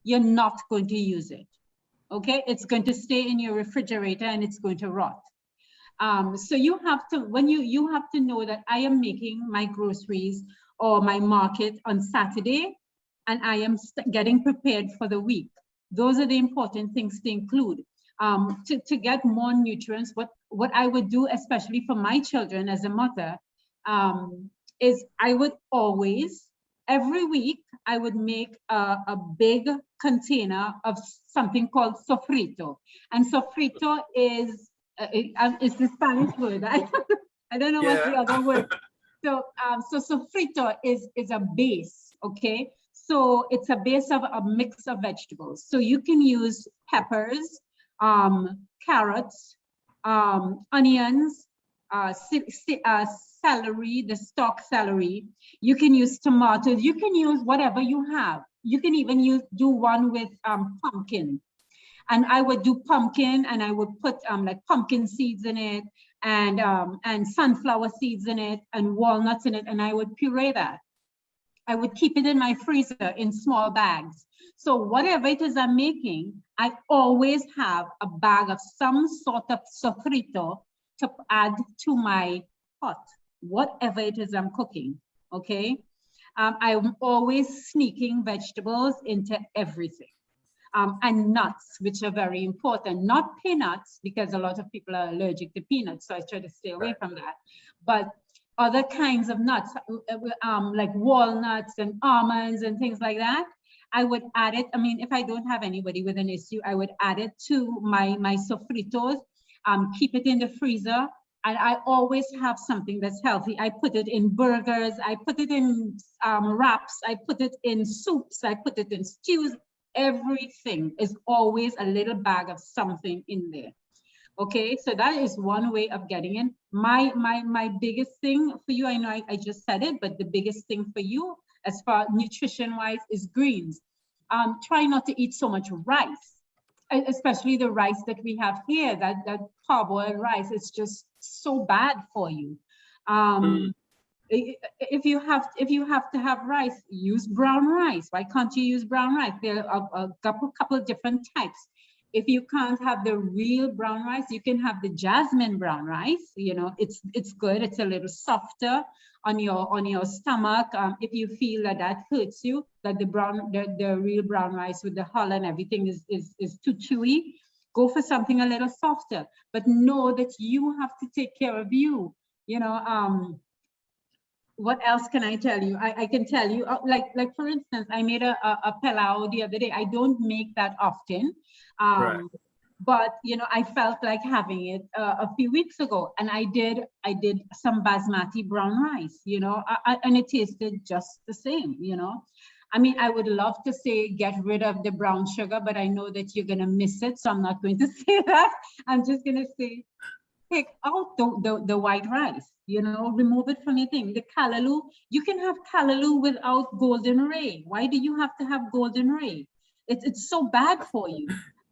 you're not going to use it, okay? It's going to stay in your refrigerator and it's going to rot. So you have to, you have to know that I am making my groceries or my market on Saturday, and I am getting prepared for the week. Those are the important things to include. To get more nutrients, what I would do, especially for my children as a mother, is I would always, every week, I would make a big container of something called sofrito. And sofrito is the Spanish word. I don't know what's the other word. So sofrito is a base, okay? So it's a base of a mix of vegetables. So you can use peppers, carrots, onions, celery, the stalk celery. You can use tomatoes. You can use whatever you have. You can even do one with pumpkin. And I would do pumpkin, and I would put like pumpkin seeds in it, and sunflower seeds in it, and walnuts in it, and I would puree that. I would keep it in my freezer in small bags. So whatever it is I'm making, I always have a bag of some sort of sofrito to add to my pot, whatever it is I'm cooking, okay? I'm always sneaking vegetables into everything. And nuts, which are very important. Not peanuts, because a lot of people are allergic to peanuts, so I try to stay away from that. But other kinds of nuts, like walnuts and almonds and things like that, I would add it. I mean, if I don't have anybody with an issue, I would add it to my sofritos, keep it in the freezer. And I always have something that's healthy. I put it in burgers, I put it in wraps, I put it in soups, I put it in stews. Everything is always a little bag of something in there. Okay, so that is one way of getting in. My biggest thing for you, I know I just said it, but the biggest thing for you as far nutrition wise is greens. Try not to eat so much rice, especially the rice that we have here, that parboiled rice is just so bad for you. If you have to have rice, use brown rice. Why can't you use brown rice? There are a couple of different types. If you can't have the real brown rice, you can have the jasmine brown rice. You know, it's good. It's a little softer on your stomach. If you feel that hurts you, that the real brown rice with the hull and everything is too chewy, go for something a little softer. But know that you have to take care of you. You know, what else can I tell you? I can tell you, like for instance, I made a pilau the other day. I don't make that often, but you know, I felt like having it a few weeks ago, and I did some basmati brown rice, you know, and it tasted just the same, you know. I mean, I would love to say get rid of the brown sugar, but I know that you're gonna miss it, so I'm not going to say that. I'm just gonna say, take out the white rice, you know, remove it from your thing. The callaloo, you can have callaloo without golden ray. Why do you have to have golden ray? It's so bad for you.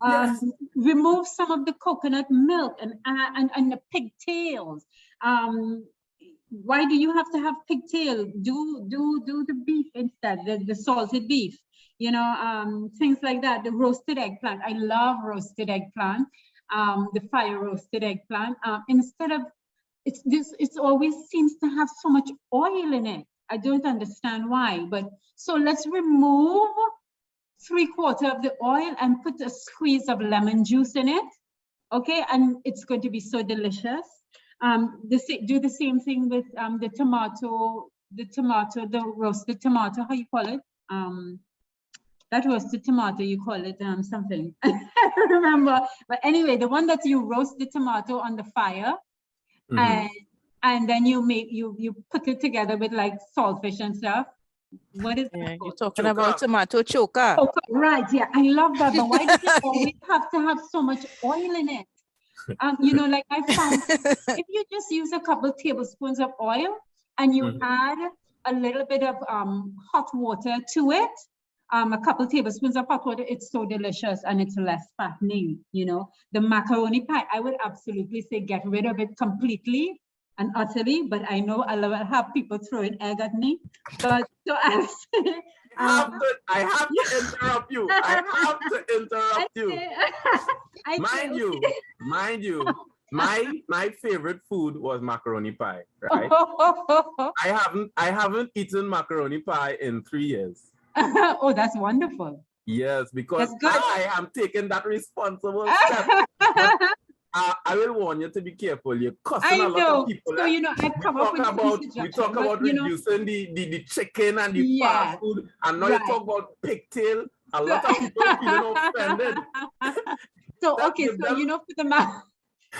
Yes. Remove some of the coconut milk and the pigtails. Why do you have to have pigtail? Do the beef instead, the salted beef, you know, things like that. The roasted eggplant, I love roasted eggplant. The fire roasted eggplant, instead of, it always seems to have so much oil in it. I don't understand why, but so let's remove 3/4 of the oil and put a squeeze of lemon juice in it. Okay, and it's going to be so delicious. Do the same thing with the roasted tomato, how you call it? That roasted tomato, you call it something. I don't remember. But anyway, the one that you roast the tomato on the fire, and then you put it together with like saltfish and stuff. What is Yeah, that you're called? talking about tomato choka. Oh, right, yeah, I love that. But why does it always have to have so much oil in it? You know, like I found, if you just use a couple tablespoons of oil and you add a little bit of hot water to it, a couple tablespoons of hot water, it's so delicious and it's less fattening, you know. The macaroni pie, I would absolutely say get rid of it completely and utterly, but I know I'll have people throwing egg at me. But so I have to interrupt you. I have to interrupt you. Mind you, my favorite food was macaroni pie, right? I haven't eaten macaroni pie in 3 years. Oh, that's wonderful. Yes, because That's good. I am taking that responsible step. I will warn you to be careful. You're cussing a lot of people. So, you know, I've come up with we talk about reducing the chicken and the fast food, and now you talk about pigtail. A lot of people are feeling offended. So, okay, so you know,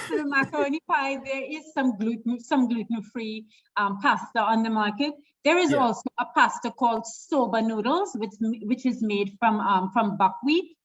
So the macaroni pie, there is some gluten-free pasta on the market. There is Yeah. also a pasta called soba noodles, which is made from buckwheat.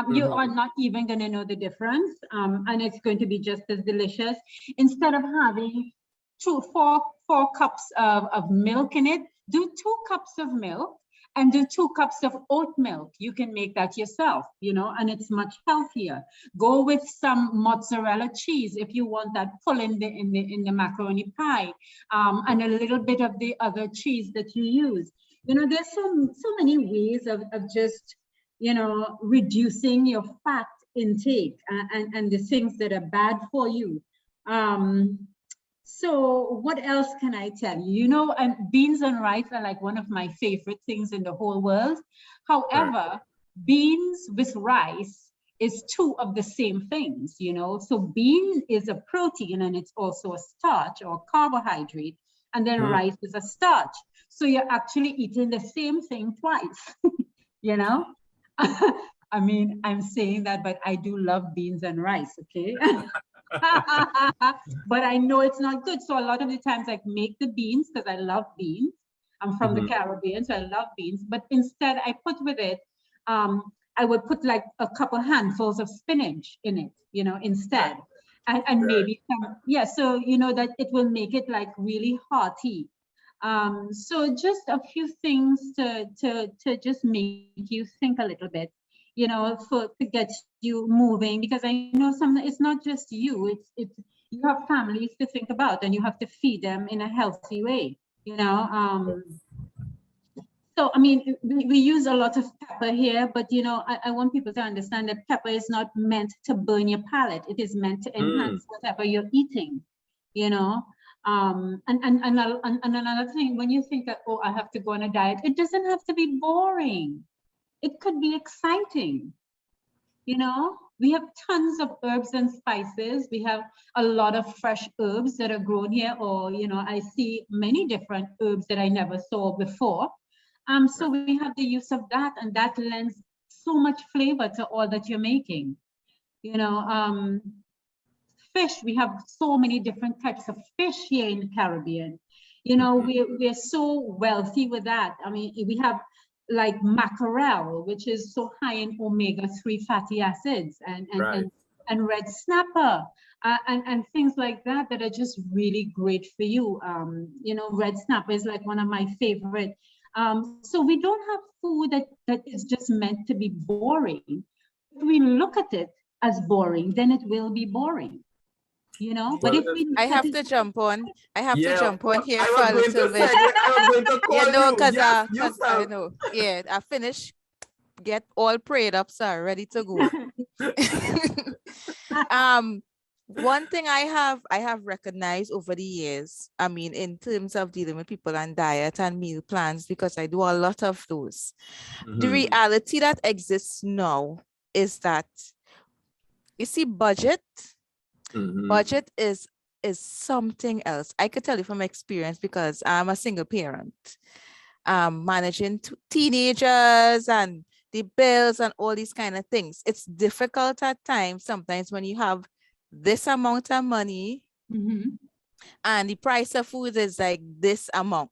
You Mhm. are not even going to know the difference, and it's going to be just as delicious. Instead of having four cups of milk in it, do 2 cups of milk and do 2 cups of oat milk. You can make that yourself, and it's much healthier. Go with some mozzarella cheese if you want that pull in the macaroni pie, and a little bit of the other cheese that you use. There's so many ways of just reducing your fat intake and the things that are bad for you. So what else can I tell you? And beans and rice are like one of my favorite things in the whole world. However, beans with rice is 2 of the same things, So bean is a protein and it's also a starch or carbohydrate. And then rice is a starch. So you're actually eating the same thing twice, I mean, I'm saying that, but I do love beans and rice, okay? But I know it's not good. So a lot of the times I make the beans because I love beans. I'm from the Caribbean, so I love beans. But instead I put with it, I would put like a couple handfuls of spinach in it, instead. And maybe some, so that it will make it like really hearty. So just a few things to just make you think a little bit, to get you moving, because I know it's not just you, it's you have families to think about and you have to feed them in a healthy way, So, I mean, we use a lot of pepper here, but, I want people to understand that pepper is not meant to burn your palate. It is meant to enhance whatever you're eating, And another thing, when you think that, oh, I have to go on a diet, it doesn't have to be boring. It could be exciting. We have tons of herbs and spices. We have a lot of fresh herbs that are grown here, or, I see many different herbs that I never saw before. So we have the use of that, and that lends so much flavor to all that you're making. Fish, we have so many different types of fish here in the Caribbean. We're so wealthy with that. I mean, we have like mackerel, which is so high in omega-3 fatty acids, and red snapper, and things like that are just really great for you. Red snapper is like one of my favorite. So we don't have food that is just meant to be boring. If we look at it as boring, then it will be boring. But if we I have to jump on. I have to jump on here for a I was little going to bit. I was going to call because Yes, you I start. know. Yeah, I finish, get all prayed up, sir, ready to go. One thing I have recognized over the years, I mean, in terms of dealing with people on diet and meal plans, because I do a lot of those. The reality that exists now is that, you see, budget is something else. I could tell you from experience because I'm a single parent, managing teenagers and the bills and all these kind of things. It's difficult at times sometimes when you have this amount of money and the price of food is like this amount.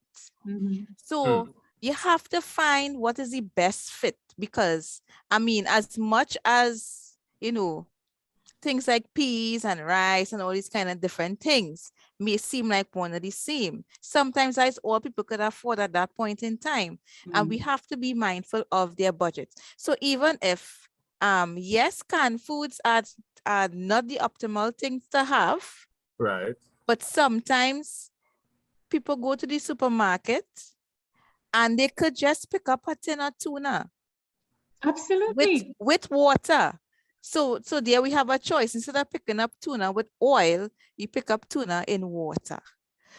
So you have to find what is the best fit, because I mean, as much as things like peas and rice and all these kind of different things may seem like one of the same, sometimes that's all people could afford at that point in time. And we have to be mindful of their budgets. So even if yes, canned foods are not the optimal things to have, Right. but sometimes people go to the supermarket and they could just pick up a tin of tuna. Absolutely. With water. So there we have a choice. Instead of picking up tuna with oil, you pick up tuna in water.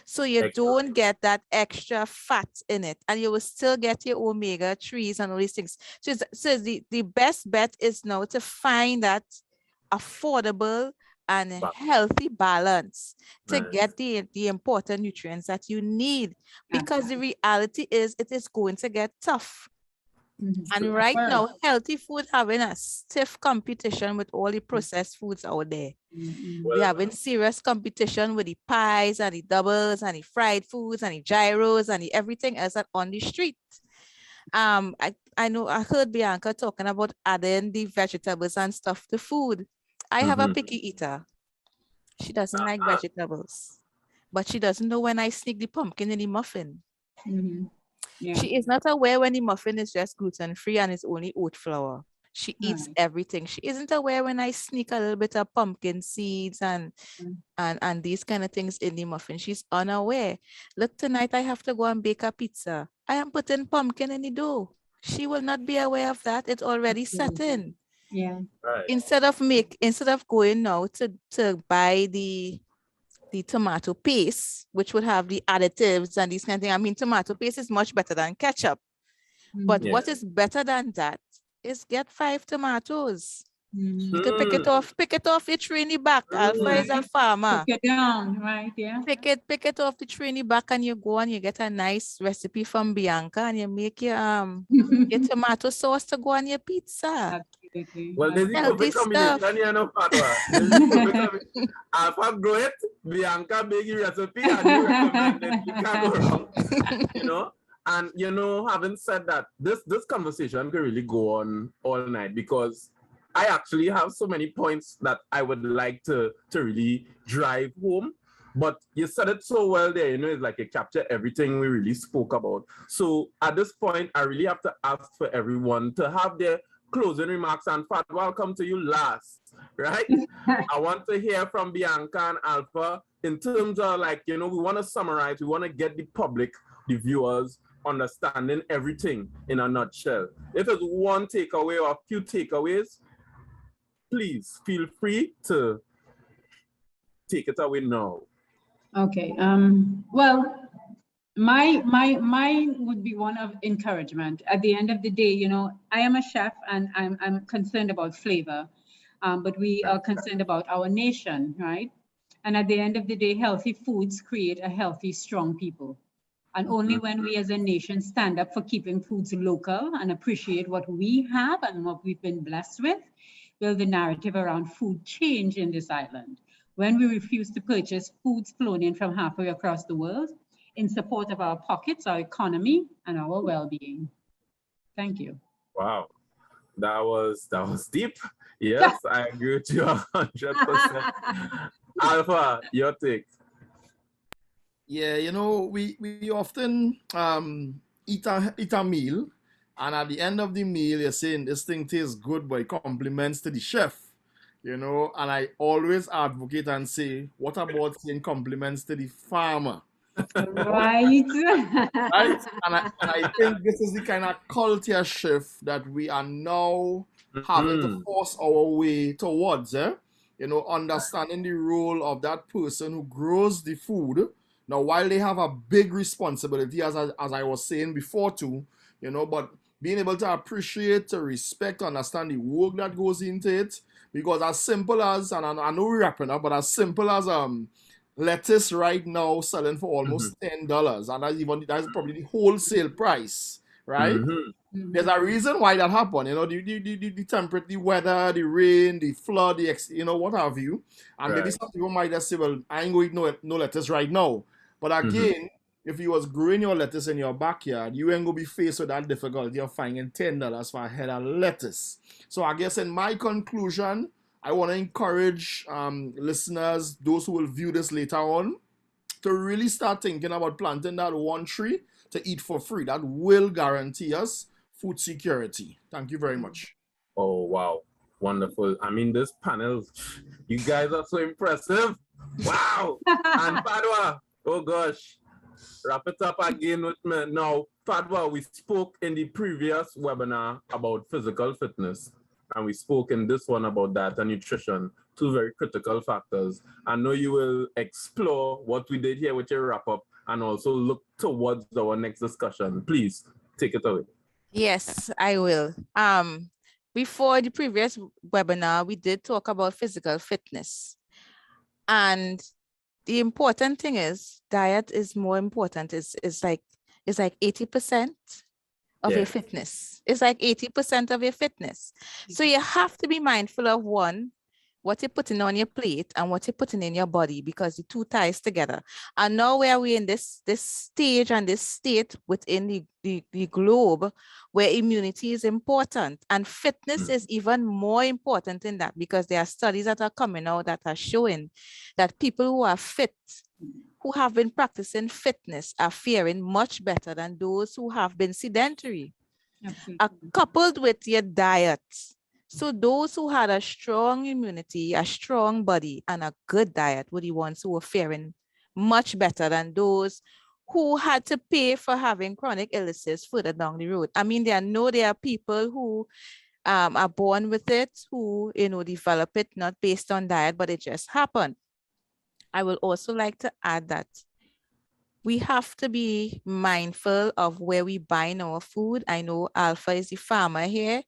So you don't get that extra fat in it, and you will still get your omega-3s and all these things. So the best bet is now to find that affordable and healthy balance to get the important nutrients that you need, because the reality is it is going to get tough. Mhm. And right Word. now, healthy food having a stiff competition with all the processed foods out there. Mhm. We're having serious competition with the pies and the doubles and the fried foods and the gyros and the everything else that on the street. I know I heard Bianca talking about adding the vegetables and stuff to food. I have a Mhm. picky eater. She doesn't like vegetables, but she doesn't know when I sneak the pumpkin in the muffin. Mhm. Yeah. She is not aware when the muffin is just gluten-free and it's only oat flour. She eats Right. everything. She isn't aware when I sneak a little bit of pumpkin seeds and Mm. and these kind of things in the muffin. She's unaware. Look, tonight I have to go and bake a pizza. I am putting pumpkin in the dough. She will not be aware of that. It's already set in. Yeah. Right. Instead of going now to buy the tomato paste, which would have the additives and these kind of things. I mean, tomato paste is much better than ketchup. But Mhm. what is better than that is get 5 tomatoes. Mhm. You can pick it off your tree in the back. Alpha is a Right. farmer. Cook it down, right? Yeah. Pick it off the tree in the back and you go and you get a nice recipe from Bianca and you make your tomato sauce to go on your pizza. Absolutely. Well, there's the Healthy perfect combination stuff. here, no Fatwa. There's the perfect combination. Alpha grow it, Bianca make the recipe, and you recommend it. You can't go wrong, you know. And you know, having said that, this conversation can really go on all night because I actually have so many points that I would like to really drive home. But you said it so well there, you know, it's like you capture everything we really spoke about. So at this point, I really have to ask for everyone to have their closing remarks, and Fatwa, I'll come to you last, right? I want to hear from Bianca and Alpha in terms of, like, you know, we want to summarize, we want to get the public, the viewers, understanding everything in a nutshell. If it's one takeaway or a few takeaways, please feel free to take it away now. Okay. Well, my would be one of encouragement. At the end of the day, you know, I am a chef and I'm concerned about flavor, but we are concerned about our nation, right? And at the end of the day, healthy foods create a healthy, strong people. And only when we as a nation stand up for keeping foods local and appreciate what we have and what we've been blessed with, will the narrative around food change in this island. When we refuse to purchase foods flown in from halfway across the world in support of our pockets, our economy, and our well-being. Thank you. Wow, that was deep. Yes, I agree with you 100%. Alpha, your take. Yeah, you know, we often eat a meal, and at the end of the meal, you're saying this thing tastes good, but it compliments to the chef, you know. And I always advocate and say, what about saying compliments to the farmer? Right. Right? And I think this is the kind of culture shift that we are now having to force our way towards, you know, understanding the role of that person who grows the food. Now, while they have a big responsibility, as I was saying before too, you know, but being able to appreciate, to respect, understand the work that goes into it, because as simple as, and I know we're wrapping up, but as simple as lettuce right now selling for almost $10, and that's probably the wholesale price, right? There's a reason why that happened, you know, the temperature, the weather, the rain, the flood, you know, what have you. And maybe Right. some people might just say, well, I ain't going to eat no lettuce right now. But again, if you was growing your lettuce in your backyard, you ain't going to be faced with that difficulty of finding $10 for a head of lettuce. So I guess in my conclusion, I want to encourage listeners, those who will view this later on, to really start thinking about planting that one tree to eat for free. That will guarantee us food security. Thank you very much. Oh, wow. Wonderful. I mean, this panel, you guys are so impressive. Wow. And Padwa, oh gosh, wrap it up again with me. Now, Padwa, we spoke in the previous webinar about physical fitness, and we spoke in this one about diet and nutrition, two very critical factors. I know you will explore what we did here with your wrap up and also look towards our next discussion. Please take it away. Yes, I will. Before the previous webinar, we did talk about physical fitness. And the important thing is diet is more important. It's like 80% of Yeah. your fitness. It's like 80% of your fitness. So you have to be mindful of one, what you're putting on your plate and what you're putting in your body, because the two ties together. And now where we in this stage and this state within the globe where immunity is important, and fitness is even more important in that, because there are studies that are coming out that are showing that people who are fit, who have been practicing fitness, are faring much better than those who have been sedentary, Absolutely. coupled with your diet. So those who had a strong immunity, a strong body, and a good diet were the ones who were faring much better than those who had to pay for having chronic illnesses further down the road. I mean, there are people who are born with it, who, develop it not based on diet, but it just happened. I will also like to add that we have to be mindful of where we buy our food. I know Alpha is the farmer here,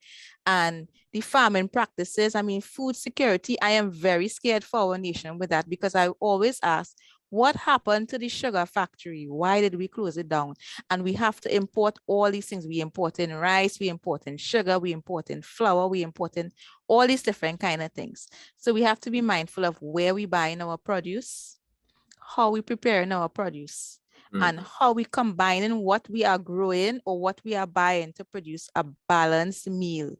and the farming practices, I mean, food security, I am very scared for our nation with that, because I always ask, what happened to the sugar factory? Why did we close it down? And we have to import all these things. We import in rice, we import in sugar, we import in flour, we import in all these different kind of things. So we have to be mindful of where we buy our produce, how we prepare our produce, and how we combining what we are growing or what we are buying to produce a balanced meal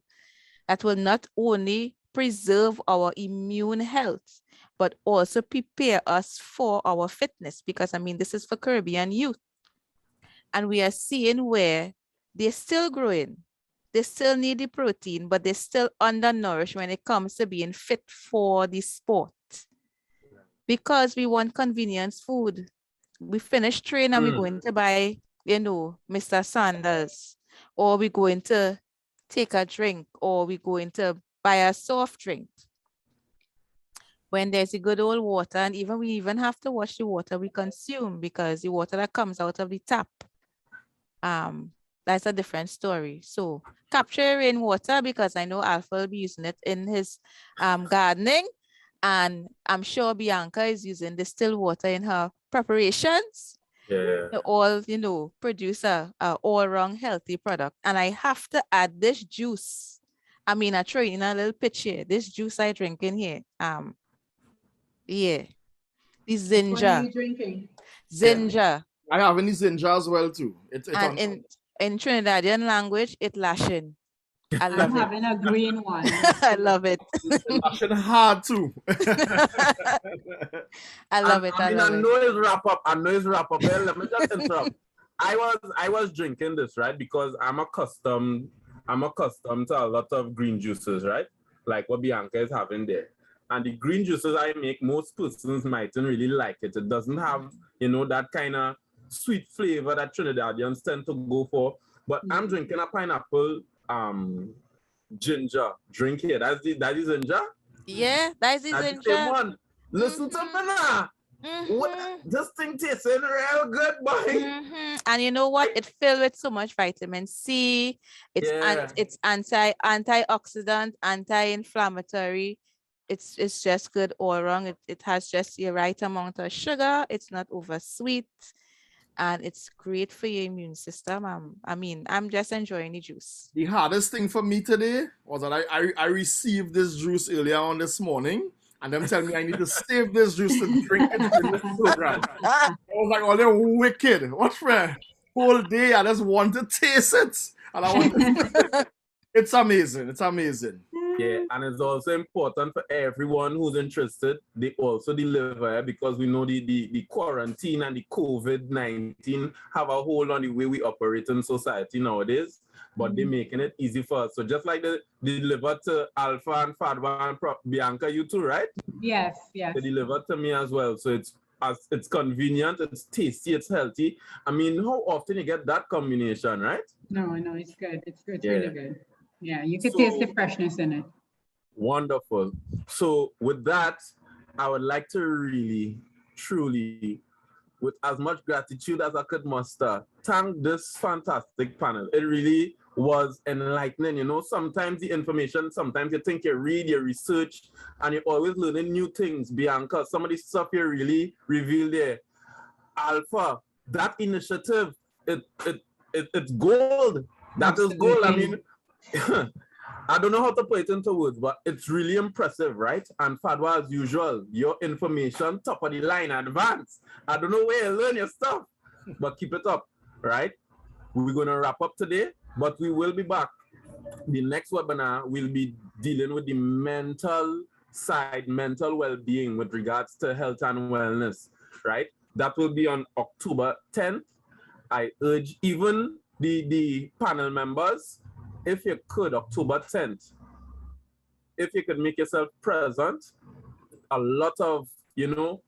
that will not only preserve our immune health, but also prepare us for our fitness. Because I mean, this is for Caribbean youth. And we are seeing where they're still growing. They still need the protein, but they're still undernourished when it comes to being fit for the sport. Because we want convenience food. We finish training and we're going to buy, Mr. Sanders, or we're going to take a drink, or we're going to buy a soft drink. When there's a good old water, and we even have to wash the water we consume, because the water that comes out of the tap, that's a different story. So capture rainwater, because I know Alpha will be using it in his gardening. And I'm sure Bianca is using distilled water in her preparations. Yeah. To all, produce a all-round healthy product. And I have to add this juice. I mean, I throw in a little pitch here. This juice I drink in here. Yeah. The Which one are ginger. you drinking? Ginger. I have any ginger as well too. And in Trinidadian language, it lashing. I I'm love it. having a green one. I love it. Lashing hard too. I love it. I love know it's wrap up. Well, let me just interrupt. I was drinking this, right? Because I'm accustomed to a lot of green juices, right? Like what Bianca is having there. And the green juices I make, most persons mightn't really like it. It doesn't have, that kind of sweet flavor that Trinidadians tend to go for. But I'm drinking a pineapple ginger drink here. That is ginger? Yeah, that's the That's ginger. the same one. Listen to me now. This thing tastes real good, boy. And you know what? It filled with so much vitamin C. It's antioxidant, anti-inflammatory. It's just good all around. It has just the right amount of sugar. It's not over sweet. And it's great for your immune system. I mean, I'm just enjoying the juice. The hardest thing for me today was that I received this juice earlier on this morning, and them telling me I need to save this juice to drink it in this program. I was like, oh, they're wicked. What's for whole day? I just want to taste it. And I want to It's amazing. It's amazing. Yeah, and it's also important for everyone who's interested. They also deliver, because we know the quarantine and the COVID-19 have a hold on the way we operate in society nowadays. But they're making it easy for us. So just like they deliver to Alpha and Fadwa and Bianca, you too, right? Yes. They deliver to me as well. So it's convenient, it's tasty, it's healthy. I mean, how often you get that combination, right? No, it's good. It's good. It's Yeah. really good. Yeah, you can taste the freshness in it. Wonderful. So with that, I would like to really, truly, with as much gratitude as I could muster, thank this fantastic panel. It really was enlightening. Sometimes the information, sometimes you think you read, you research, and you're always learning new things. Bianca, some of the stuff you really revealed there. Alpha, that initiative, it's gold. That is gold. I Absolutely. mean, I don't know how to put it into words, but it's really impressive, right? And Fadwa, as usual, your information top of the line, advance. I don't know where you learn your stuff, but keep it up, right? We're going to wrap up today, but we will be back. The next webinar will be dealing with the mental side, mental well-being with regards to health and wellness, right? That will be on October 10th. I urge even the panel members, if you could, October 10th, if you could make yourself present, a lot of, you know,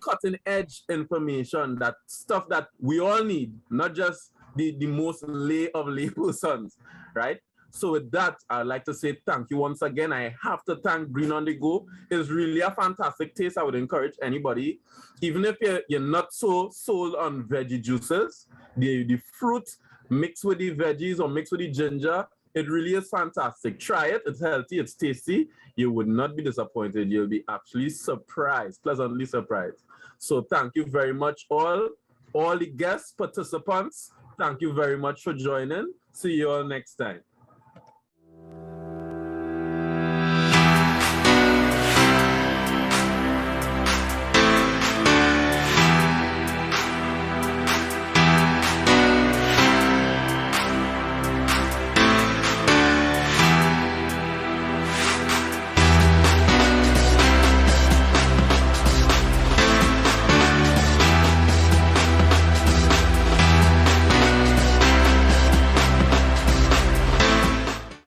cutting edge information, that stuff that we all need, not just the most lay of lay persons, right? So with that, I'd like to say thank you once again. I have to thank Green on the Go. It's really a fantastic taste. I would encourage anybody, even if you're not so sold on veggie juices, the fruit mixed with the veggies or mixed with the ginger, it really is fantastic. Try it. It's healthy. It's tasty. You would not be disappointed. You'll be actually surprised, pleasantly surprised. So thank you very much, all the guests, participants. Thank you very much for joining. See you all next time.